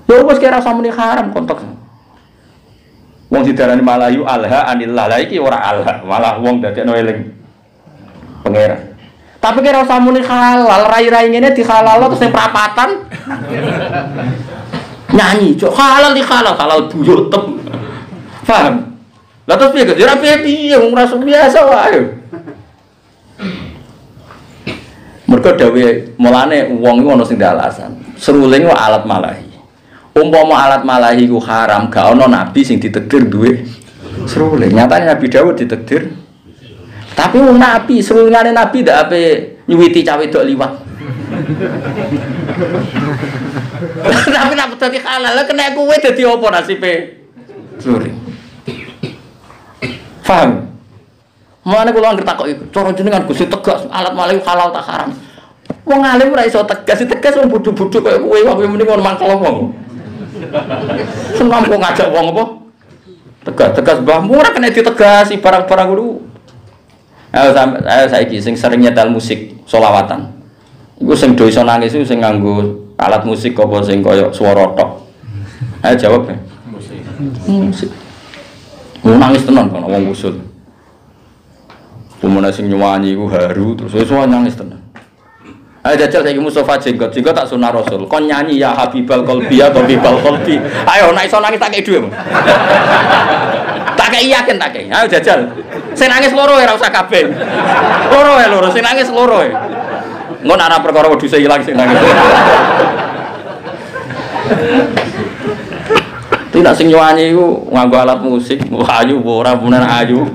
[SPEAKER 1] Yo wis kira samune haram konteks. Wong didarani malahi alha anillah. Lah iki ora alha, malah wong dadekno eling pangeran. Tapi kira samune halal, rai-rai ngene dihalal terus sing prapatan. Nyanyi, cok halal di halal buyut. Paham? Lah terus piye kok ora piye wong rasa biasa wae. Mergo dawuhe mulane wong iku ana sing alasan. Seruling ku alat malahi. Umpama alat malahi ku haram, gak ana nabi sing ditakdir duwe seruling. Nyatane Nabi Daud ditakdir. Tapi wong nabi, serulingane nabi ndak ape nyuwiti cawe dok liwat. Tapi nek dadi halal kena kowe dadi apa nasibe? Seruling. Paham? Mulane kula anggere takok iku, cara jenengan Gusti tegas alat malahi halal tak haram. Wong alim ora iso tegas wong bodho-bodho kaya kowe muni ngono mangkel wong. Senam kok ngajak wong apa? Tegas mbahmu ora kena ditegasi barang-barang kudu. Ayo saiki sing sering nyetel musik selawatan. Iku sing do iso nangis iku sing nganggo alat musik apa sing kaya swara tok. Ayo jawab ya. Musik. Nangis tenan kan wong usul. Pemene sing nyanyi iku haru terus wis nangis tenan. Ayo jajal saiki Mustofa jenggot tak sunah Rasul. Kon nyanyi ya Habibal Qalbi ya Habibal Qalbi. Ayo nek iso nangis tak kei dhuwit. Tak kei yakin tak kei. Ayo jajal. Sing nangis loro ora usah kabeh. Loro sing nangis loro. Engko nek ana perkara wedhuse ilang sing nangis. Tidak sing nyanyi iku nganggo alat musik, ayu ora bener ayu.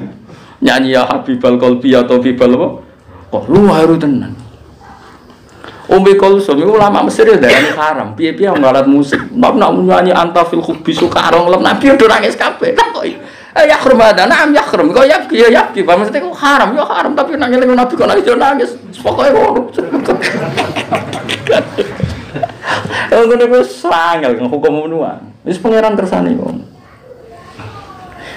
[SPEAKER 1] Nyanyi ya Habibal Qalbi ya Habibal apa? Kok lu haru tenan. Umbi Kulsum iku ulama Mesir ya darani haram. Piye-piye alat musik. Nek nyanyi anta fil khubbi sukarong lem nabi udah nangis kabeh. Kok ya khurmada na'am ya khrum. Kok ya maksudnya kok haram ya haram tapi nang eling nabi kok nangis. Pokoke ngono. Ngono iku sangel hukum menuan. Wis pangeran kersane kok.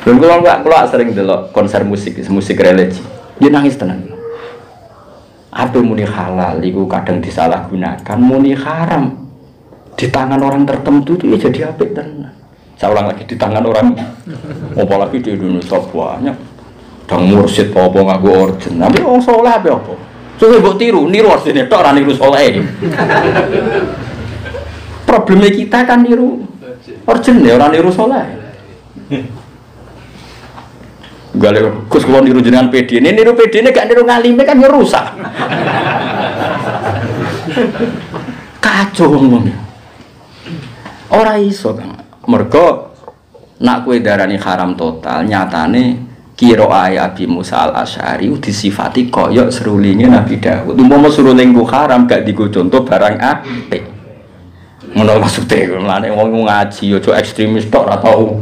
[SPEAKER 1] Lha kula sering delok konser musik religi. Dia nangis tenan. Apa muni halal iku kadang disalahgunakan, muni haram di tangan orang tertentu itu ya jadi apik tenan. Saya ulang lagi di tangan orang apalagi di Indonesia banyak dang mursyid apa nganggo orjen. Tapi wong saleh apa? Coba mbok niru orjene tok ora niru saleh. Problemnya kita kan niru orjen ya ora niru saleh. Gale Gus kula niru jenengan PD. Ini niru PD ne gak niru ngalime kan ya rusak. Kacau ngomong. Ora iso kan. Mergo nak kowe darani haram total, nyatane kira ayat Abi Musa al-Asy'ari disifati koyok serulinge Nabi Daud. Umpama seruling ku haram gak digo contoh barang apik. Ngono maksude mlane wong ngaji aja ekstremis tok ora tau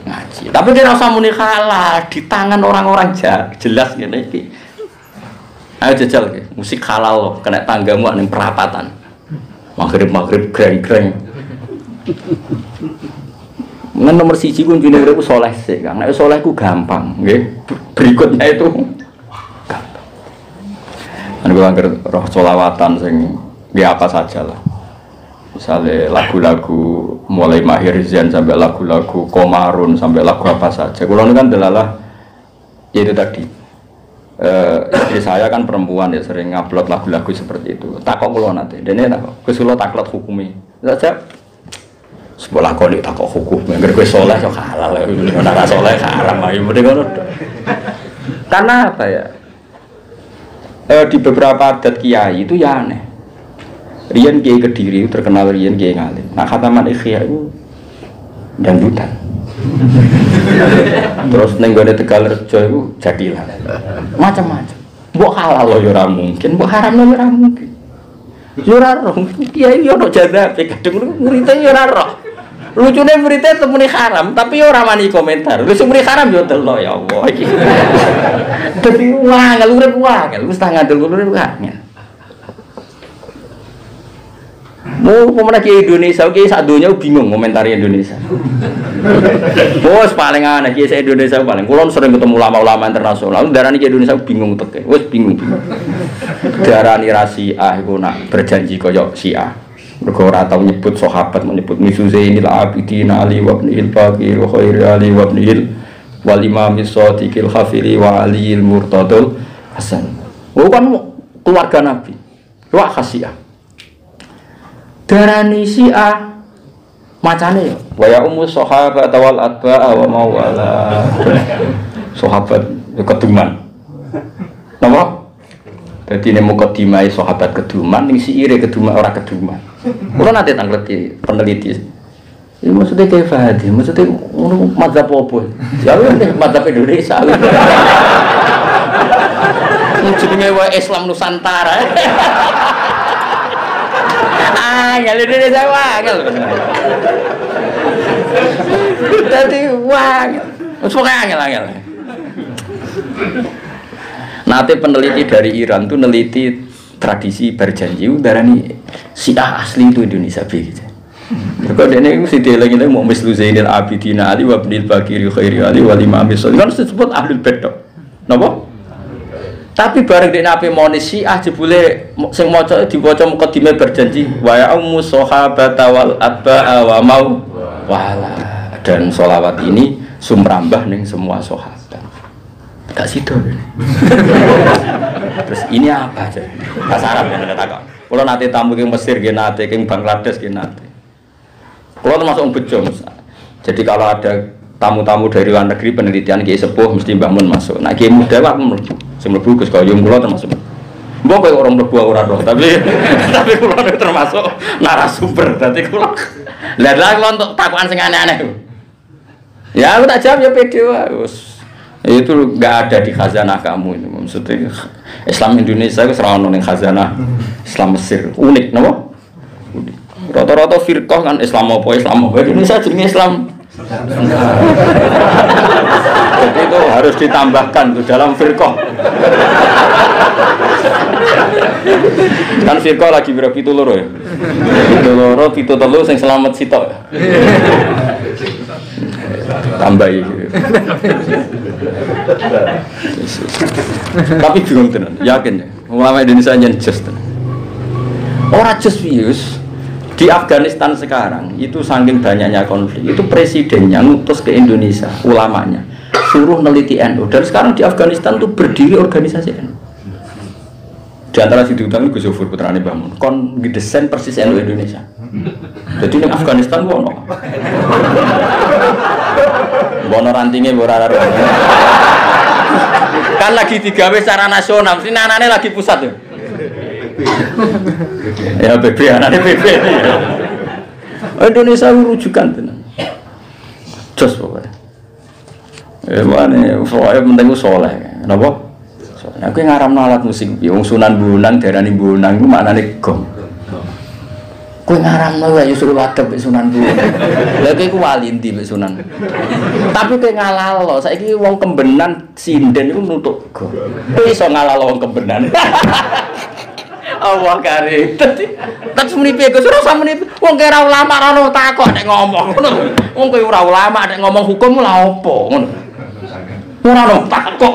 [SPEAKER 1] ngaji. Tapi kira usah muni halal di tangan orang-orang jelas ngene iki. Ayo jajal ke, musik halal loh, kena tanggamu ning perapatan. Maghrib greng-greng. Ngen nomor siji kuncine urip saleh sik, Kang. Nek saleh ku gampang, nggih. Berikutnya itu gampang. Ana anggar roh sholawatan sing nggih apa saja lah. Misalnya lagu-lagu mulai Mahir Zain sampai lagu-lagu Komarun sampai lagu apa saja. Kulo kan delalah ya itu tadi. Istri saya kan perempuan ya sering ngupload lagu-lagu seperti itu. Takok kulo nanti, dene takok. Gus kulo taklot hukumi. Saja sebelah kau takok hukum. Angger kowe saleh yo halal, ora saleh haram ayo mending ngono. Karena apa ya? Di beberapa adat kiai itu ya aneh. Rian Kiai Kediri terkenal Rian Kiai Ngalim. Nah khataman Ikhya itu dangdutan. Terus nenggone Tegalrejo itu jadilah macam-macam. Mbok halal lo ora mungkin, mbok haram lo ora mungkin. Yo ora roh, kiai yo ono jadape kadung muridé yo ora roh. Lucune muridé temune haram, tapi yo ora wani komentar. Lu sing muni haram yo delok ya Allah iki. Dadi wangel urip wangel, wis tak ngandel urip wangel. Mau pemenang ke Indonesia, oke saat dunia bingung komentari Indonesia. Bos paling aneh ke Indonesia paling. Kulon sering ketemu ulama-ulama internasional. Darani ke Indonesia bingung teke. Wes bingung. Darani rasi aku nak berjanji koyok Syiah. Mergo ora tau nyebut sahabat, menyebut Misu Zainil Abidin Ali wa ibnil Baqir wa Khairi Ali wa ibnil wal Imam Shadiqil Khafiri wa Aliil Murtadul Hasan. Oh kan keluarga Nabi. Wah khasiah. Darani Syiah macane ya wa ya ummu sahabat wal atba'a wa mawala sahabat keduman napa dadi nek mukadimah sahabat keduman ning siire keduman ora keduman kula nate tangleti peneliti ini maksudnya kayak Fahadi maksudnya ngono mazhab apa ya mazhab Indonesia jenenge wae Islam Nusantara angel Indonesia wangel. Dadi wangel. Wis pokoke angel. Nate peneliti dari Iran tuh neliti tradisi berjanji darani Syiah asli itu Indonesia begitu. Mergo dene iku dieling-eling mau Mislu Zainil Abidin Ali wa ibnil Baqir Khairi Ali wal Imam Shadiqil kan disebut ahlul bait. Napa? Tapi bareng dek nabi monis Syiah jebule sing maca diwaca mukadimah berjanji wa ya ummu sahabat wal atba'a wa mau wala dan sholawat ini sumrambah ning semua sahabat. Gak sido. Terus ini apa aja? Bahasa Arab ya takon. Kula nate tamu ke Mesir nggih nate, ke Bangladesh nggih nate. Kula termasuk bejo. Jadi kalau ada tamu-tamu dari luar negeri penelitian kiai sepuh mesti bangun masuk. Nah kiai muda wak sing mlebu Gus Kayum kula termasuk. Mbok kowe orang mlebu ora roh, tapi kula termasuk narasumber. Dadi kula lha kula untuk takukan sing aneh-aneh. Ya aku tak jawab ya pede wae. Itu enggak ada di khazanah kamu itu. Maksudnya Islam Indonesia itu serono ning khazanah Islam Mesir. Unik napa? Unik. Rata-rata firqah kan Islam apa Indonesia jenenge Islam. Jadi itu harus ditambahkan tuh dalam firqah. Kan firqah lagi berapa pitu loro ya? Pitu telu sing selamat sitok. Tambahi. Tapi bingung tenan, yakin ya. Ulama Indonesia nyen just. Ora just views. Di Afghanistan sekarang itu saking banyaknya konflik itu presidennya ngutus ke Indonesia ulamanya suruh neliti NU. Dan sekarang di Afghanistan tuh berdiri organisasi NU. Di antara si diutang itu Gus Yofur putrane Mbah Mun. Kon ngedesain persis NU Indonesia. Jadi di Afghanistan wono. Wono rantingnya ora ora. Kan lagi digawe secara nasional, sini anaknya lagi pusat ya. Ya BB anaknya BB. Indonesia rujukan tenan. Jos pokoknya. Mana, pokoknya penting ku soleh. Kenapa? Aku ngaramno alat musik, wong Sunan Bonang darani Bonang ku maknane gong. Kowe ngaramno wae suruh wadep Sunan Bonang. Lha kowe ku wali ndi mek Sunan. Tapi kowe ngalalo, saiki wong Kembenan sinden iku nutuk gong. Kowe iso ngalalo wong Kembenan. Allah kare. Dadi muni piye Gus ora samene wong kowe ora ulama ora ono takok nek ngomong ngono. Wong kowe ora ulama nek ngomong hukum lha opo ngono. Ora ono takok.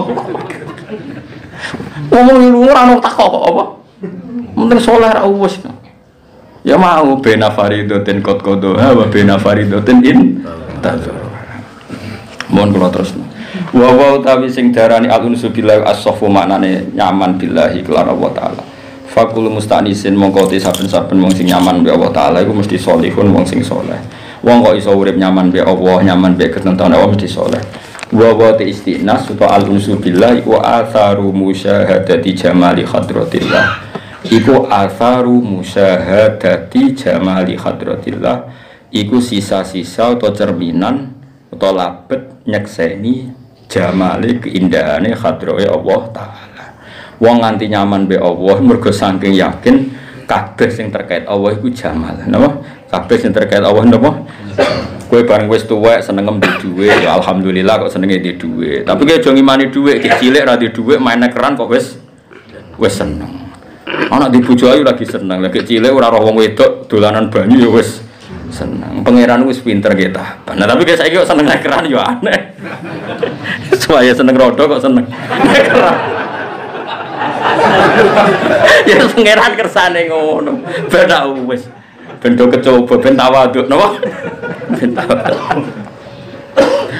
[SPEAKER 1] Ngomong lu ora ono takok kok apa? Mending saleh ra wis. Ya mau bena faridoten kot kodo, wa bena faridoten in tadzur. Mohon kula terus. Wa utawi sing darani al-unsu billahi as-safu maknane nyaman billahi kelan Allah taala. Fakul mustanisin mongko te saben-saben wong sing nyaman mbek Allah taala iku mesti salihun wong sing saleh. Wong kok iso urip nyaman mbek Allah, nyaman mbek ketentuan Allah mesti saleh. Wa te istinas utawa al-unsu billahi wa atharu musyahadati jamali hadratillah. Iku atharu musyahadati jamali hadratillah. Iku sisa-sisa atau cerminan atau labet nyekseni jamali keindahane hadrahe Allah taala. Wong nganti nyaman be Allah mergo saking yakin kabeh sing terkait Allah iku jamal. Napa? Kabeh sing terkait Allah napa? Kowe bareng wis tuwek seneng ngembe dhuwit, ya alhamdulillah kok senenge di dhuwit. Tapi kowe aja ngimani dhuwit, cilik ra di dhuwit main keran kok wis seneng. Anak di bojo ayu lagi seneng, lagi cilik ora roh wong wedok dolanan banyu ya wis seneng. Pangeran wis pinter kita. Nah, tapi kayak saiki kok seneng keran ya aneh. Supaya seneng rodo kok seneng keran. Ya pangeran kersane ngono. Beda wis. Bendo kecoba ben tawaduk napa? Ben tawaduk.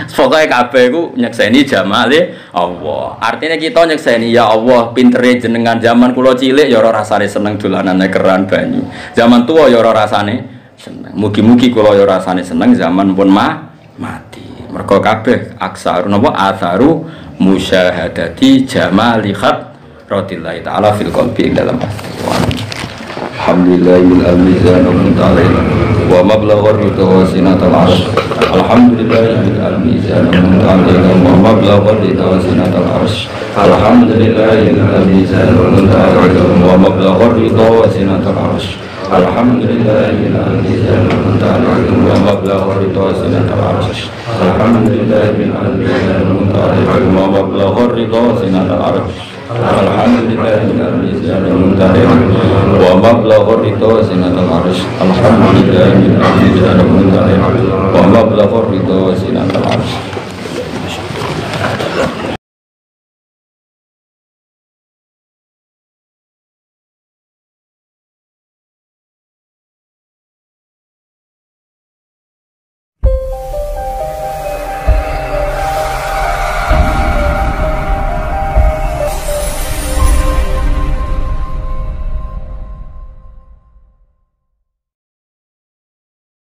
[SPEAKER 1] Pokoke kabeh iku nyekseni jamale Allah. Artinya kita nyekseni ya Allah pintere jenengan zaman kula cilik ya ora rasane seneng dolanane keran banyu. Zaman tua ya ora rasane seneng. Mugi-mugi kula ya rasane seneng zaman pun mati. Mergo kabeh aksar napa atharu musyahadati jamali hadratillah taala fil qalbi dalam hati. Alhamdulillahil mizan muntahin wa mablaghur ridha wa sinatal arsh. Alhamdulillahil mizan muntahin wa mablaghur ridha wa sinatal arsh. Alhamdulillahil mizan muntahin wa mablaghur ridha wa sinatal arsh. Alhamdulillahil mizan muntahin wa mablaghur ridha wa sinatal arsh. Alhamdulillahil mizan muntahin wa mablaghur ridha wa sinatal arsh. Alhamdulillahil mizan muntahin wa mablaghur ridha wa sinatal arsh. Alhamdulillahil mizan muntahin wa mablaghur ridha wa sinatal arsh.